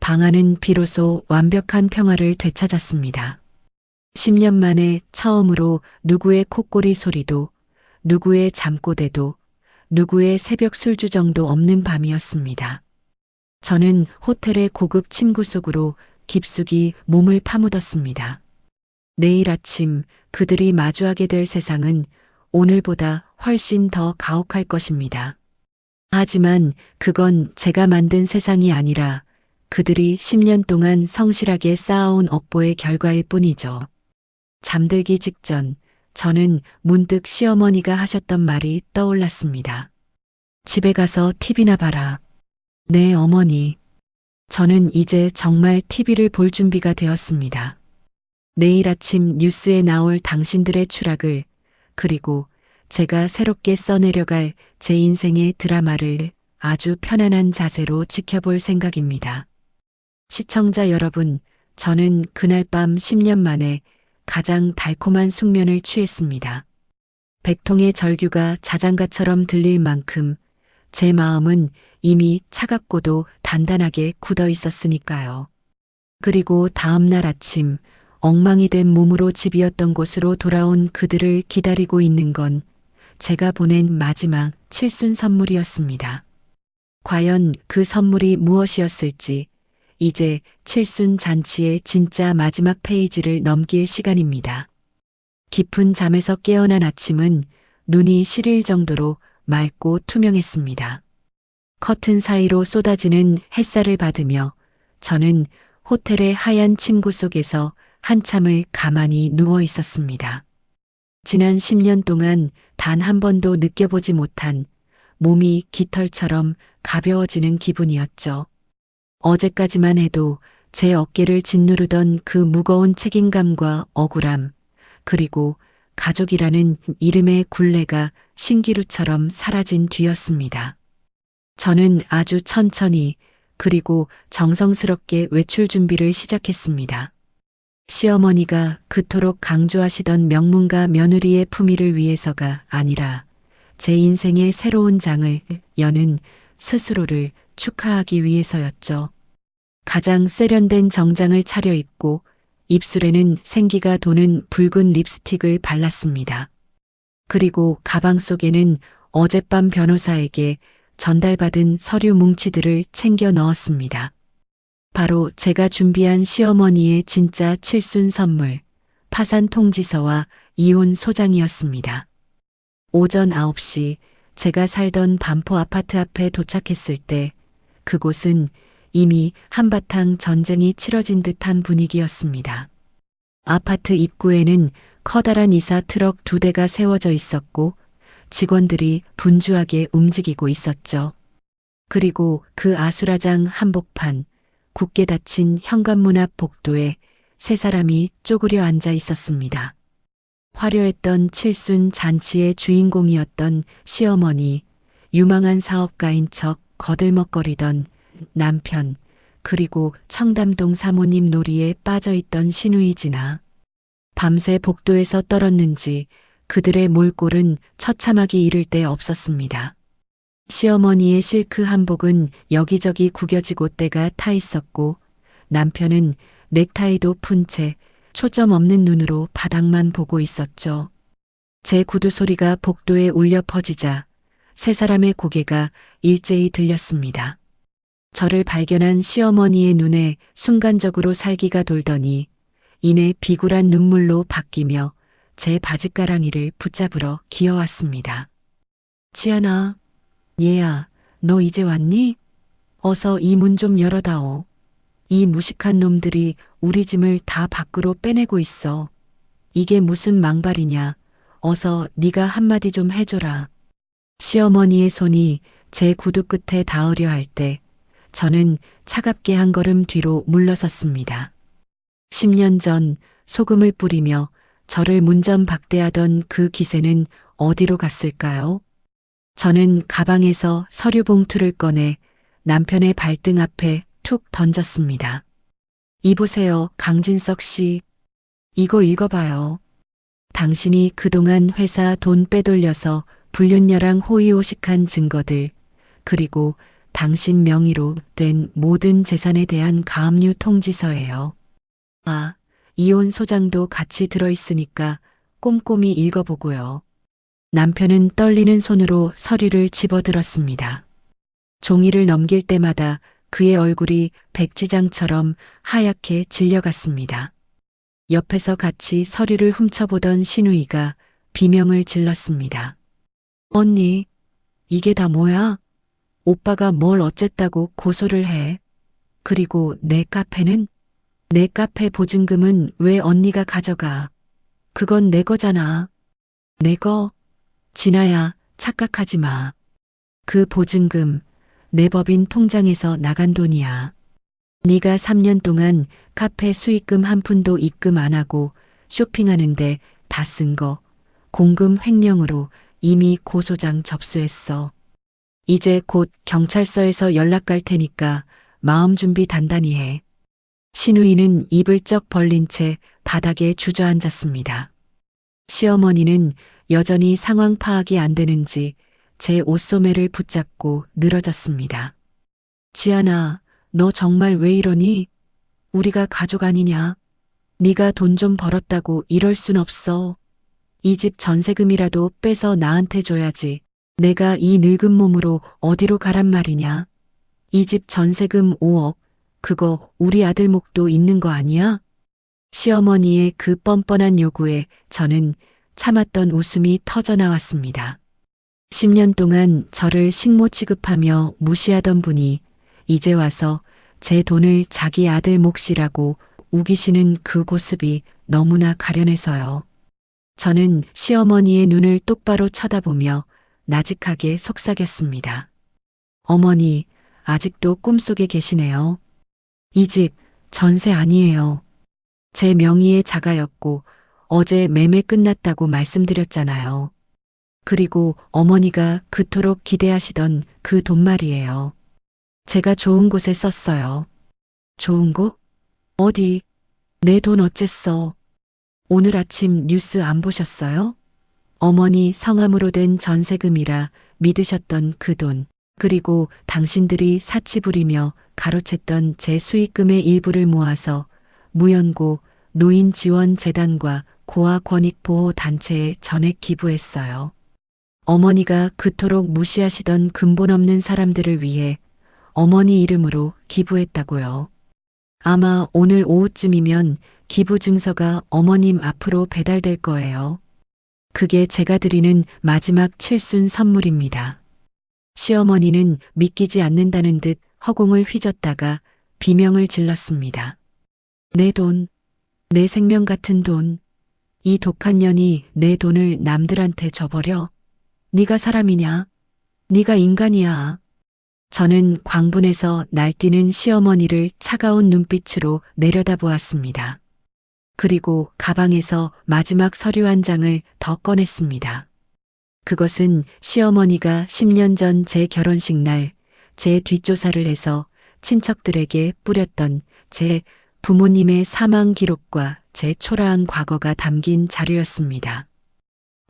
방 안은 비로소 완벽한 평화를 되찾았습니다. 10년 만에 처음으로 누구의 콧소리 소리도, 누구의 잠꼬대도, 누구의 새벽 술주정도 없는 밤이었습니다. 저는 호텔의 고급 침구 속으로 깊숙이 몸을 파묻었습니다. 내일 아침 그들이 마주하게 될 세상은 오늘보다 훨씬 더 가혹할 것입니다. 하지만 그건 제가 만든 세상이 아니라 그들이 10년 동안 성실하게 쌓아온 업보의 결과일 뿐이죠. 잠들기 직전 저는 문득 시어머니가 하셨던 말이 떠올랐습니다. 집에 가서 TV나 봐라. 네, 어머니. 저는 이제 정말 TV를 볼 준비가 되었습니다. 내일 아침 뉴스에 나올 당신들의 추락을, 그리고 제가 새롭게 써내려갈 제 인생의 드라마를 아주 편안한 자세로 지켜볼 생각입니다. 시청자 여러분, 저는 그날 밤 10년 만에 가장 달콤한 숙면을 취했습니다. 백통의 절규가 자장가처럼 들릴 만큼 제 마음은 이미 차갑고도 단단하게 굳어 있었으니까요. 그리고 다음 날 아침 엉망이 된 몸으로 집이었던 곳으로 돌아온 그들을 기다리고 있는 건 제가 보낸 마지막 칠순 선물이었습니다. 과연 그 선물이 무엇이었을지 이제 칠순 잔치의 진짜 마지막 페이지를 넘길 시간입니다. 깊은 잠에서 깨어난 아침은 눈이 시릴 정도로 맑고 투명했습니다. 커튼 사이로 쏟아지는 햇살을 받으며 저는 호텔의 하얀 침구 속에서 한참을 가만히 누워 있었습니다. 지난 10년 동안 단 한 번도 느껴보지 못한 몸이 깃털처럼 가벼워지는 기분이었죠. 어제까지만 해도 제 어깨를 짓누르던 그 무거운 책임감과 억울함, 그리고 가족이라는 이름의 굴레가 신기루처럼 사라진 뒤였습니다. 저는 아주 천천히 그리고 정성스럽게 외출 준비를 시작했습니다. 시어머니가 그토록 강조하시던 명문가 며느리의 품위를 위해서가 아니라 제 인생의 새로운 장을 여는 스스로를 축하하기 위해서였죠. 가장 세련된 정장을 차려입고 입술에는 생기가 도는 붉은 립스틱을 발랐습니다. 그리고 가방 속에는 어젯밤 변호사에게 전달받은 서류 뭉치들을 챙겨 넣었습니다. 바로 제가 준비한 시어머니의 진짜 칠순 선물, 파산 통지서와 이혼 소장이었습니다. 오전 9시 제가 살던 반포 아파트 앞에 도착했을 때 그곳은 이미 한바탕 전쟁이 치러진 듯한 분위기였습니다. 아파트 입구에는 커다란 이사 트럭 2대가 세워져 있었고 직원들이 분주하게 움직이고 있었죠. 그리고 그 아수라장 한복판, 굳게 닫힌 현관문 앞 복도에 세 사람이 쪼그려 앉아 있었습니다. 화려했던 칠순 잔치의 주인공이었던 시어머니, 유망한 사업가인 척 거들먹거리던 남편, 그리고 청담동 사모님 놀이에 빠져있던 시누이지나 밤새 복도에서 떨었는지 그들의 몰골은 처참하기 이를 데 없었습니다. 시어머니의 실크 한복은 여기저기 구겨지고 때가 타 있었고 남편은 넥타이도 푼 채 초점 없는 눈으로 바닥만 보고 있었죠. 제 구두 소리가 복도에 울려 퍼지자 세 사람의 고개가 일제히 들렸습니다. 저를 발견한 시어머니의 눈에 순간적으로 살기가 돌더니 이내 비굴한 눈물로 바뀌며 제 바짓가랑이를 붙잡으러 기어왔습니다. 지안아, 얘야, 너 이제 왔니? 어서 이 문 좀 열어다오. 이 무식한 놈들이 우리 짐을 다 밖으로 빼내고 있어. 이게 무슨 망발이냐. 어서 네가 한마디 좀 해줘라. 시어머니의 손이 제 구두 끝에 닿으려 할 때 저는 차갑게 한 걸음 뒤로 물러섰습니다. 10년 전 소금을 뿌리며 저를 문전박대하던 그 기세는 어디로 갔을까요? 저는 가방에서 서류 봉투를 꺼내 남편의 발등 앞에 툭 던졌습니다. 이보세요, 강진석 씨. 이거 읽어봐요. 당신이 그동안 회사 돈 빼돌려서 불륜녀랑 호의호식한 증거들, 그리고 당신 명의로 된 모든 재산에 대한 가압류 통지서예요. 아, 이혼 소장도 같이 들어있으니까 꼼꼼히 읽어보고요. 남편은 떨리는 손으로 서류를 집어들었습니다. 종이를 넘길 때마다 그의 얼굴이 백지장처럼 하얗게 질려갔습니다. 옆에서 같이 서류를 훔쳐보던 신우이가 비명을 질렀습니다. 언니, 이게 다 뭐야? 오빠가 뭘 어쨌다고 고소를 해? 그리고 내 카페는? 내 카페 보증금은 왜 언니가 가져가? 그건 내 거잖아. 내 거? 진아야, 착각하지 마. 그 보증금, 내 법인 통장에서 나간 돈이야. 네가 3년 동안 카페 수익금 한 푼도 입금 안 하고 쇼핑하는데 다 쓴 거, 공금 횡령으로 이미 고소장 접수했어. 이제 곧 경찰서에서 연락 갈 테니까 마음 준비 단단히 해. 신우이는 입을 쩍 벌린 채 바닥에 주저앉았습니다. 시어머니는 여전히 상황 파악이 안 되는지 제 옷소매를 붙잡고 늘어졌습니다. 지안아, 너 정말 왜 이러니? 우리가 가족 아니냐? 네가 돈 좀 벌었다고 이럴 순 없어. 이 집 전세금이라도 빼서 나한테 줘야지. 내가 이 늙은 몸으로 어디로 가란 말이냐? 이 집 전세금 5억, 그거 우리 아들 목도 있는 거 아니야? 시어머니의 그 뻔뻔한 요구에 저는 참았던 웃음이 터져나왔습니다. 10년 동안 저를 식모 취급하며 무시하던 분이 이제 와서 제 돈을 자기 아들 몫이라고 우기시는 그 모습이 너무나 가련해서요. 저는 시어머니의 눈을 똑바로 쳐다보며 나직하게 속삭였습니다. 어머니, 아직도 꿈속에 계시네요. 이 집 전세 아니에요. 제 명의의 자가였고 어제 매매 끝났다고 말씀드렸잖아요. 그리고 어머니가 그토록 기대하시던 그 돈 말이에요. 제가 좋은 곳에 썼어요. 좋은 곳? 어디? 내 돈 어쨌어? 오늘 아침 뉴스 안 보셨어요? 어머니 성함으로 된 전세금이라 믿으셨던 그 돈, 그리고 당신들이 사치 부리며 가로챘던 제 수익금의 일부를 모아서 무연고 노인지원재단과 고아권익보호단체에 전액 기부했어요. 어머니가 그토록 무시하시던 근본 없는 사람들을 위해 어머니 이름으로 기부했다고요. 아마 오늘 오후쯤이면 기부 증서가 어머님 앞으로 배달될 거예요. 그게 제가 드리는 마지막 칠순 선물입니다. 시어머니는 믿기지 않는다는 듯 허공을 휘젓다가 비명을 질렀습니다. 내 돈, 내 생명 같은 돈, 이 독한 년이 내 돈을 남들한테 줘버려? 네가 사람이냐? 네가 인간이야. 저는 광분해서 날뛰는 시어머니를 차가운 눈빛으로 내려다보았습니다. 그리고 가방에서 마지막 서류 한 장을 더 꺼냈습니다. 그것은 시어머니가 10년 전 제 결혼식 날 제 뒷조사를 해서 친척들에게 뿌렸던 제 부모님의 사망 기록과 제 초라한 과거가 담긴 자료였습니다.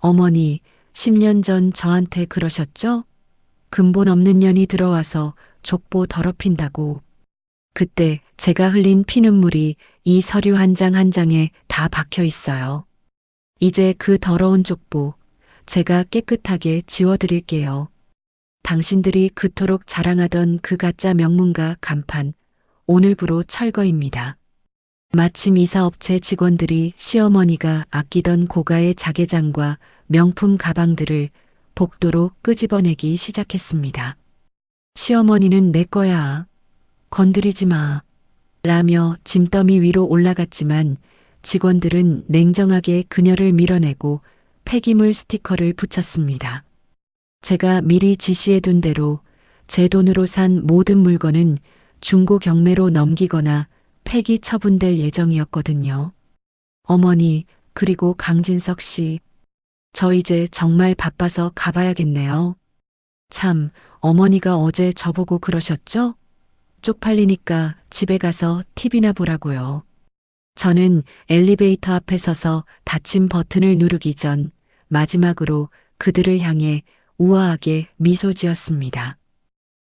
어머니, 10년 전 저한테 그러셨죠? 근본 없는 년이 들어와서 족보 더럽힌다고. 그때 제가 흘린 피눈물이 이 서류 한 장 한 장에 다 박혀 있어요. 이제 그 더러운 족보 제가 깨끗하게 지워드릴게요. 당신들이 그토록 자랑하던 그 가짜 명문가 간판 오늘부로 철거입니다. 마침 이사업체 직원들이 시어머니가 아끼던 고가의 자개장과 명품 가방들을 복도로 끄집어내기 시작했습니다. 시어머니는 내 거야. 건드리지 마. 라며 짐더미 위로 올라갔지만 직원들은 냉정하게 그녀를 밀어내고 폐기물 스티커를 붙였습니다. 제가 미리 지시해둔 대로 제 돈으로 산 모든 물건은 중고 경매로 넘기거나 폐기 처분될 예정이었거든요. 어머니, 그리고 강진석 씨. 저 이제 정말 바빠서 가봐야겠네요. 참, 어머니가 어제 저보고 그러셨죠? 쪽팔리니까 집에 가서 TV나 보라고요. 저는 엘리베이터 앞에 서서 닫힘 버튼을 누르기 전 마지막으로 그들을 향해 우아하게 미소 지었습니다.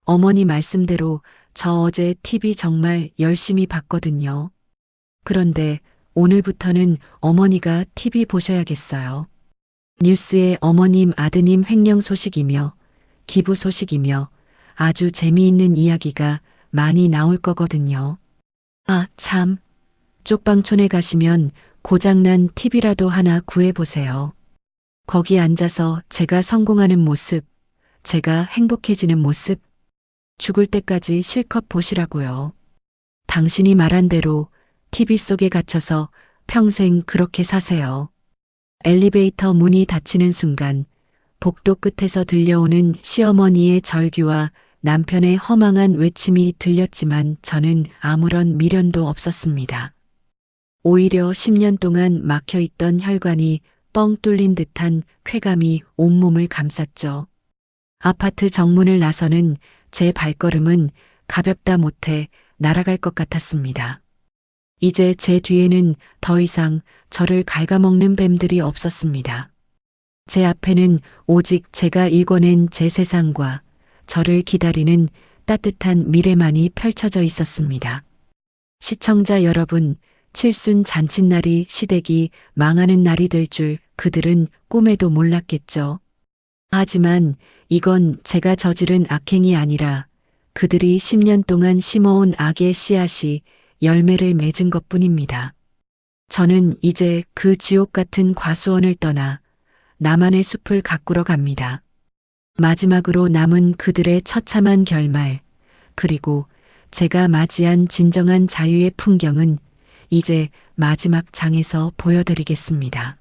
어머니 말씀대로 저 어제 TV 정말 열심히 봤거든요. 그런데 오늘부터는 어머니가 TV 보셔야겠어요. 뉴스에 어머님 아드님 횡령 소식이며 기부 소식이며 아주 재미있는 이야기가 많이 나올 거거든요. 아, 참. 쪽방촌에 가시면 고장난 TV라도 하나 구해보세요. 거기 앉아서 제가 성공하는 모습, 제가 행복해지는 모습, 죽을 때까지 실컷 보시라고요. 당신이 말한 대로 TV 속에 갇혀서 평생 그렇게 사세요. 엘리베이터 문이 닫히는 순간 복도 끝에서 들려오는 시어머니의 절규와 남편의 허망한 외침이 들렸지만 저는 아무런 미련도 없었습니다. 오히려 10년 동안 막혀있던 혈관이 뻥 뚫린 듯한 쾌감이 온몸을 감쌌죠. 아파트 정문을 나서는 제 발걸음은 가볍다 못해 날아갈 것 같았습니다. 이제 제 뒤에는 더 이상 저를 갉아먹는 뱀들이 없었습니다. 제 앞에는 오직 제가 일궈낸 제 세상과 저를 기다리는 따뜻한 미래만이 펼쳐져 있었습니다. 시청자 여러분, 칠순 잔칫날이 시댁이 망하는 날이 될 줄 그들은 꿈에도 몰랐겠죠. 하지만 이건 제가 저지른 악행이 아니라 그들이 10년 동안 심어온 악의 씨앗이 열매를 맺은 것뿐입니다. 저는 이제 그 지옥 같은 과수원을 떠나 나만의 숲을 가꾸러 갑니다. 마지막으로 남은 그들의 처참한 결말, 그리고 제가 맞이한 진정한 자유의 풍경은 이제 마지막 장에서 보여드리겠습니다.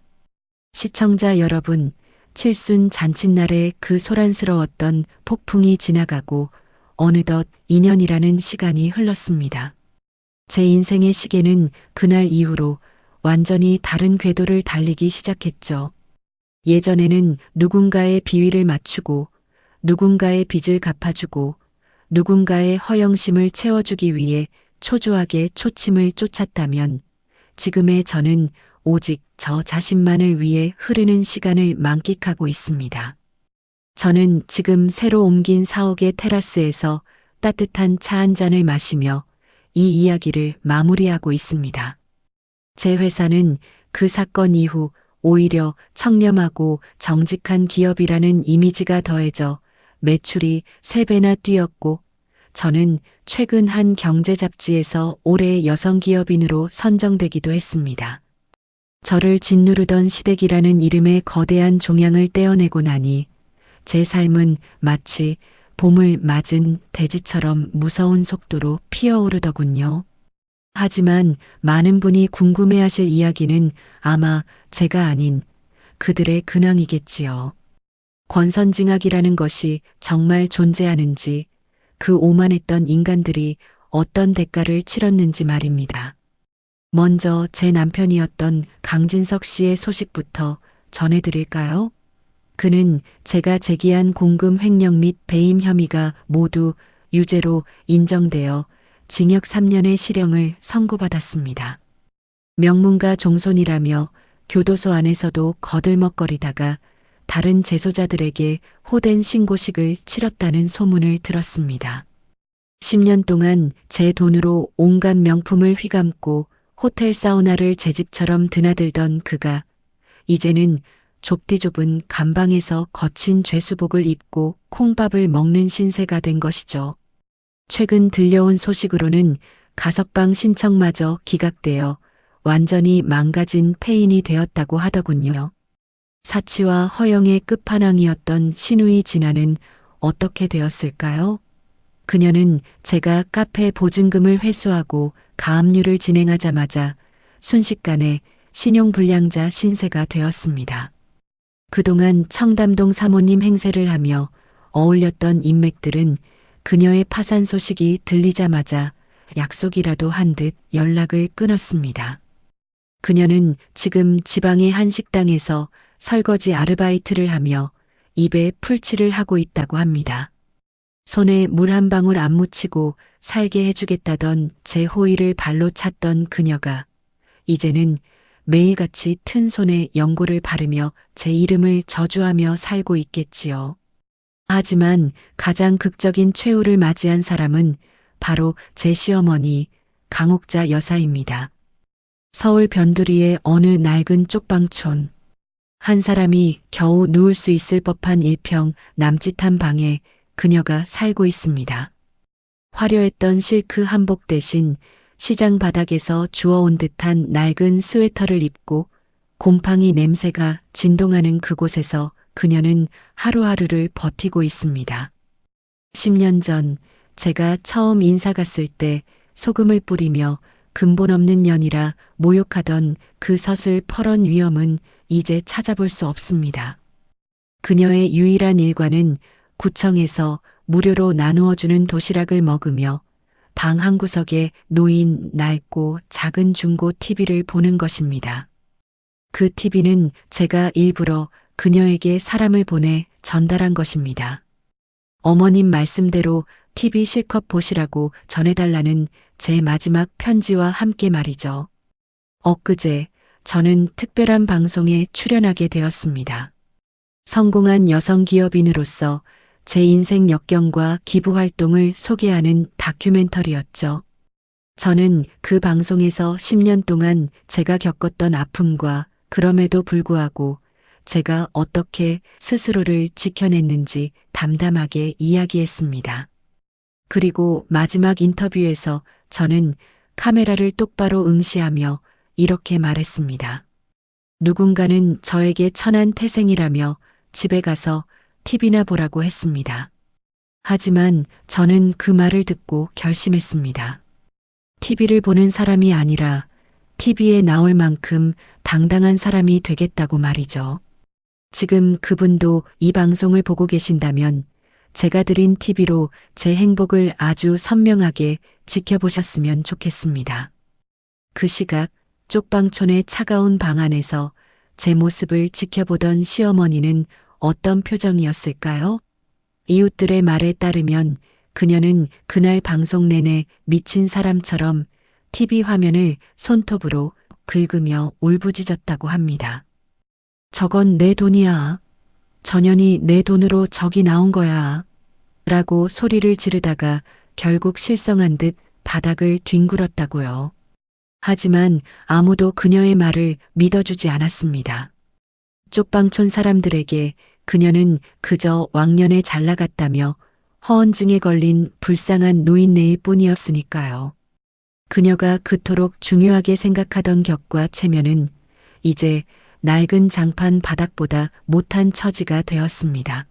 시청자 여러분, 칠순 잔칫날의 그 소란스러웠던 폭풍이 지나가고 어느덧 2년이라는 시간이 흘렀습니다. 제 인생의 시계는 그날 이후로 완전히 다른 궤도를 달리기 시작했죠. 예전에는 누군가의 비위를 맞추고 누군가의 빚을 갚아주고 누군가의 허영심을 채워주기 위해 초조하게 초침을 쫓았다면 지금의 저는 오직 저 자신만을 위해 흐르는 시간을 만끽하고 있습니다. 저는 지금 새로 옮긴 사옥의 테라스에서 따뜻한 차 한 잔을 마시며 이 이야기를 마무리하고 있습니다. 제 회사는 그 사건 이후 오히려 청렴하고 정직한 기업이라는 이미지가 더해져 매출이 3배나 뛰었고 저는 최근 한 경제 잡지에서 올해의 여성 기업인으로 선정되기도 했습니다. 저를 짓누르던 시댁이라는 이름의 거대한 종양을 떼어내고 나니 제 삶은 마치 봄을 맞은 대지처럼 무서운 속도로 피어오르더군요. 하지만 많은 분이 궁금해하실 이야기는 아마 제가 아닌 그들의 근황이겠지요. 권선징악이라는 것이 정말 존재하는지, 그 오만했던 인간들이 어떤 대가를 치렀는지 말입니다. 먼저 제 남편이었던 강진석 씨의 소식부터 전해드릴까요? 그는 제가 제기한 공금 횡령 및 배임 혐의가 모두 유죄로 인정되어 징역 3년의 실형을 선고받았습니다. 명문가 종손이라며 교도소 안에서도 거들먹거리다가 다른 재소자들에게 호된 신고식을 치렀다는 소문을 들었습니다. 10년 동안 제 돈으로 온갖 명품을 휘감고 호텔 사우나를 제 집처럼 드나들던 그가 이제는 좁디 좁은 감방에서 거친 죄수복을 입고 콩밥을 먹는 신세가 된 것이죠. 최근 들려온 소식으로는 가석방 신청마저 기각되어 완전히 망가진 폐인이 되었다고 하더군요. 사치와 허영의 끝판왕이었던 신우이 진아는 어떻게 되었을까요? 그녀는 제가 카페 보증금을 회수하고 가압류를 진행하자마자 순식간에 신용불량자 신세가 되었습니다. 그동안 청담동 사모님 행세를 하며 어울렸던 인맥들은 그녀의 파산 소식이 들리자마자 약속이라도 한 듯 연락을 끊었습니다. 그녀는 지금 지방의 한 식당에서 설거지 아르바이트를 하며 입에 풀칠을 하고 있다고 합니다. 손에 물 한 방울 안 묻히고 살게 해주겠다던 제 호의를 발로 찼던 그녀가 이제는 매일같이 튼 손에 연고를 바르며 제 이름을 저주하며 살고 있겠지요. 하지만 가장 극적인 최후를 맞이한 사람은 바로 제 시어머니 강옥자 여사입니다. 서울 변두리의 어느 낡은 쪽방촌. 한 사람이 겨우 누울 수 있을 법한 일평 남짓한 방에 그녀가 살고 있습니다. 화려했던 실크 한복 대신 시장 바닥에서 주워온 듯한 낡은 스웨터를 입고 곰팡이 냄새가 진동하는 그곳에서 그녀는 하루하루를 버티고 있습니다. 10년 전 제가 처음 인사 갔을 때 소금을 뿌리며 근본 없는 년이라 모욕하던 그 서슬퍼런 위엄은 이제 찾아볼 수 없습니다. 그녀의 유일한 일과는 구청에서 무료로 나누어주는 도시락을 먹으며 방 한 구석에 놓인 낡고 작은 중고 TV를 보는 것입니다. 그 TV는 제가 일부러 그녀에게 사람을 보내 전달한 것입니다. 어머님 말씀대로 TV 실컷 보시라고 전해달라는 제 마지막 편지와 함께 말이죠. 엊그제 저는 특별한 방송에 출연하게 되었습니다. 성공한 여성 기업인으로서 제 인생 역경과 기부 활동을 소개하는 다큐멘터리였죠. 저는 그 방송에서 10년 동안 제가 겪었던 아픔과 그럼에도 불구하고 제가 어떻게 스스로를 지켜냈는지 담담하게 이야기했습니다. 그리고 마지막 인터뷰에서 저는 카메라를 똑바로 응시하며 이렇게 말했습니다. 누군가는 저에게 천한 태생이라며 집에 가서 TV나 보라고 했습니다. 하지만 저는 그 말을 듣고 결심했습니다. TV를 보는 사람이 아니라 TV에 나올 만큼 당당한 사람이 되겠다고 말이죠. 지금 그분도 이 방송을 보고 계신다면 제가 드린 TV로 제 행복을 아주 선명하게 지켜보셨으면 좋겠습니다. 그 시각 쪽방촌의 차가운 방 안에서 제 모습을 지켜보던 시어머니는 어떤 표정이었을까요? 이웃들의 말에 따르면 그녀는 그날 방송 내내 미친 사람처럼 TV 화면을 손톱으로 긁으며 울부짖었다고 합니다. 저건 내 돈이야. 전현이 내 돈으로 저기 나온 거야. 라고 소리를 지르다가 결국 실성한 듯 바닥을 뒹굴었다고요. 하지만 아무도 그녀의 말을 믿어주지 않았습니다. 쪽방촌 사람들에게 그녀는 그저 왕년에 잘 나갔다며 허언증에 걸린 불쌍한 노인네일 뿐이었으니까요. 그녀가 그토록 중요하게 생각하던 격과 체면은 이제 낡은 장판 바닥보다 못한 처지가 되었습니다.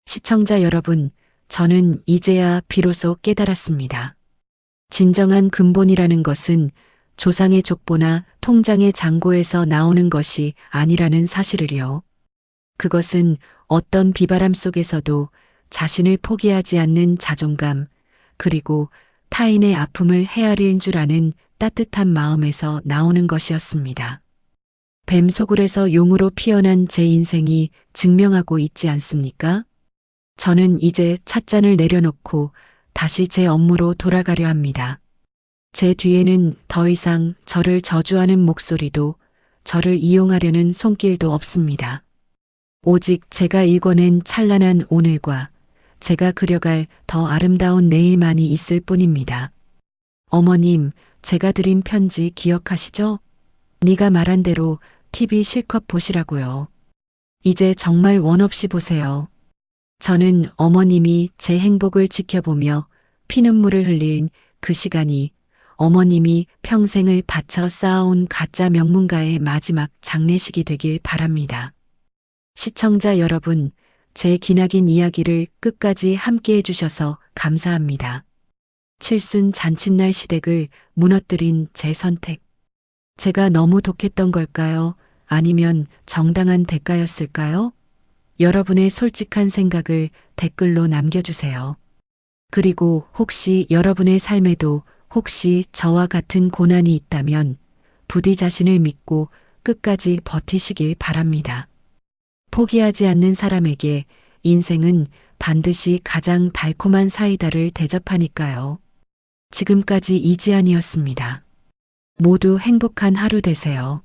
시청자 여러분, 저는 이제야 비로소 깨달았습니다. 진정한 근본이라는 것은 조상의 족보나 통장의 잔고에서 나오는 것이 아니라는 사실을요. 그것은 어떤 비바람 속에서도 자신을 포기하지 않는 자존감, 그리고 타인의 아픔을 헤아릴 줄 아는 따뜻한 마음에서 나오는 것이었습니다. 뱀소굴에서 용으로 피어난 제 인생이 증명하고 있지 않습니까? 저는 이제 찻잔을 내려놓고 다시 제 업무로 돌아가려 합니다. 제 뒤에는 더 이상 저를 저주하는 목소리도 저를 이용하려는 손길도 없습니다. 오직 제가 읽어낸 찬란한 오늘과 제가 그려갈 더 아름다운 내일만이 있을 뿐입니다. 어머님, 제가 드린 편지 기억하시죠? 네가 말한 대로 TV 실컷 보시라고요. 이제 정말 원 없이 보세요. 저는 어머님이 제 행복을 지켜보며 피눈물을 흘린 그 시간이 어머님이 평생을 바쳐 쌓아온 가짜 명문가의 마지막 장례식이 되길 바랍니다. 시청자 여러분, 제 기나긴 이야기를 끝까지 함께 해주셔서 감사합니다. 칠순 잔칫날 시댁을 무너뜨린 제 선택. 제가 너무 독했던 걸까요? 아니면 정당한 대가였을까요? 여러분의 솔직한 생각을 댓글로 남겨주세요. 그리고 혹시 여러분의 삶에도 혹시 저와 같은 고난이 있다면 부디 자신을 믿고 끝까지 버티시길 바랍니다. 포기하지 않는 사람에게 인생은 반드시 가장 달콤한 사이다를 대접하니까요. 지금까지 이지안이었습니다. 모두 행복한 하루 되세요.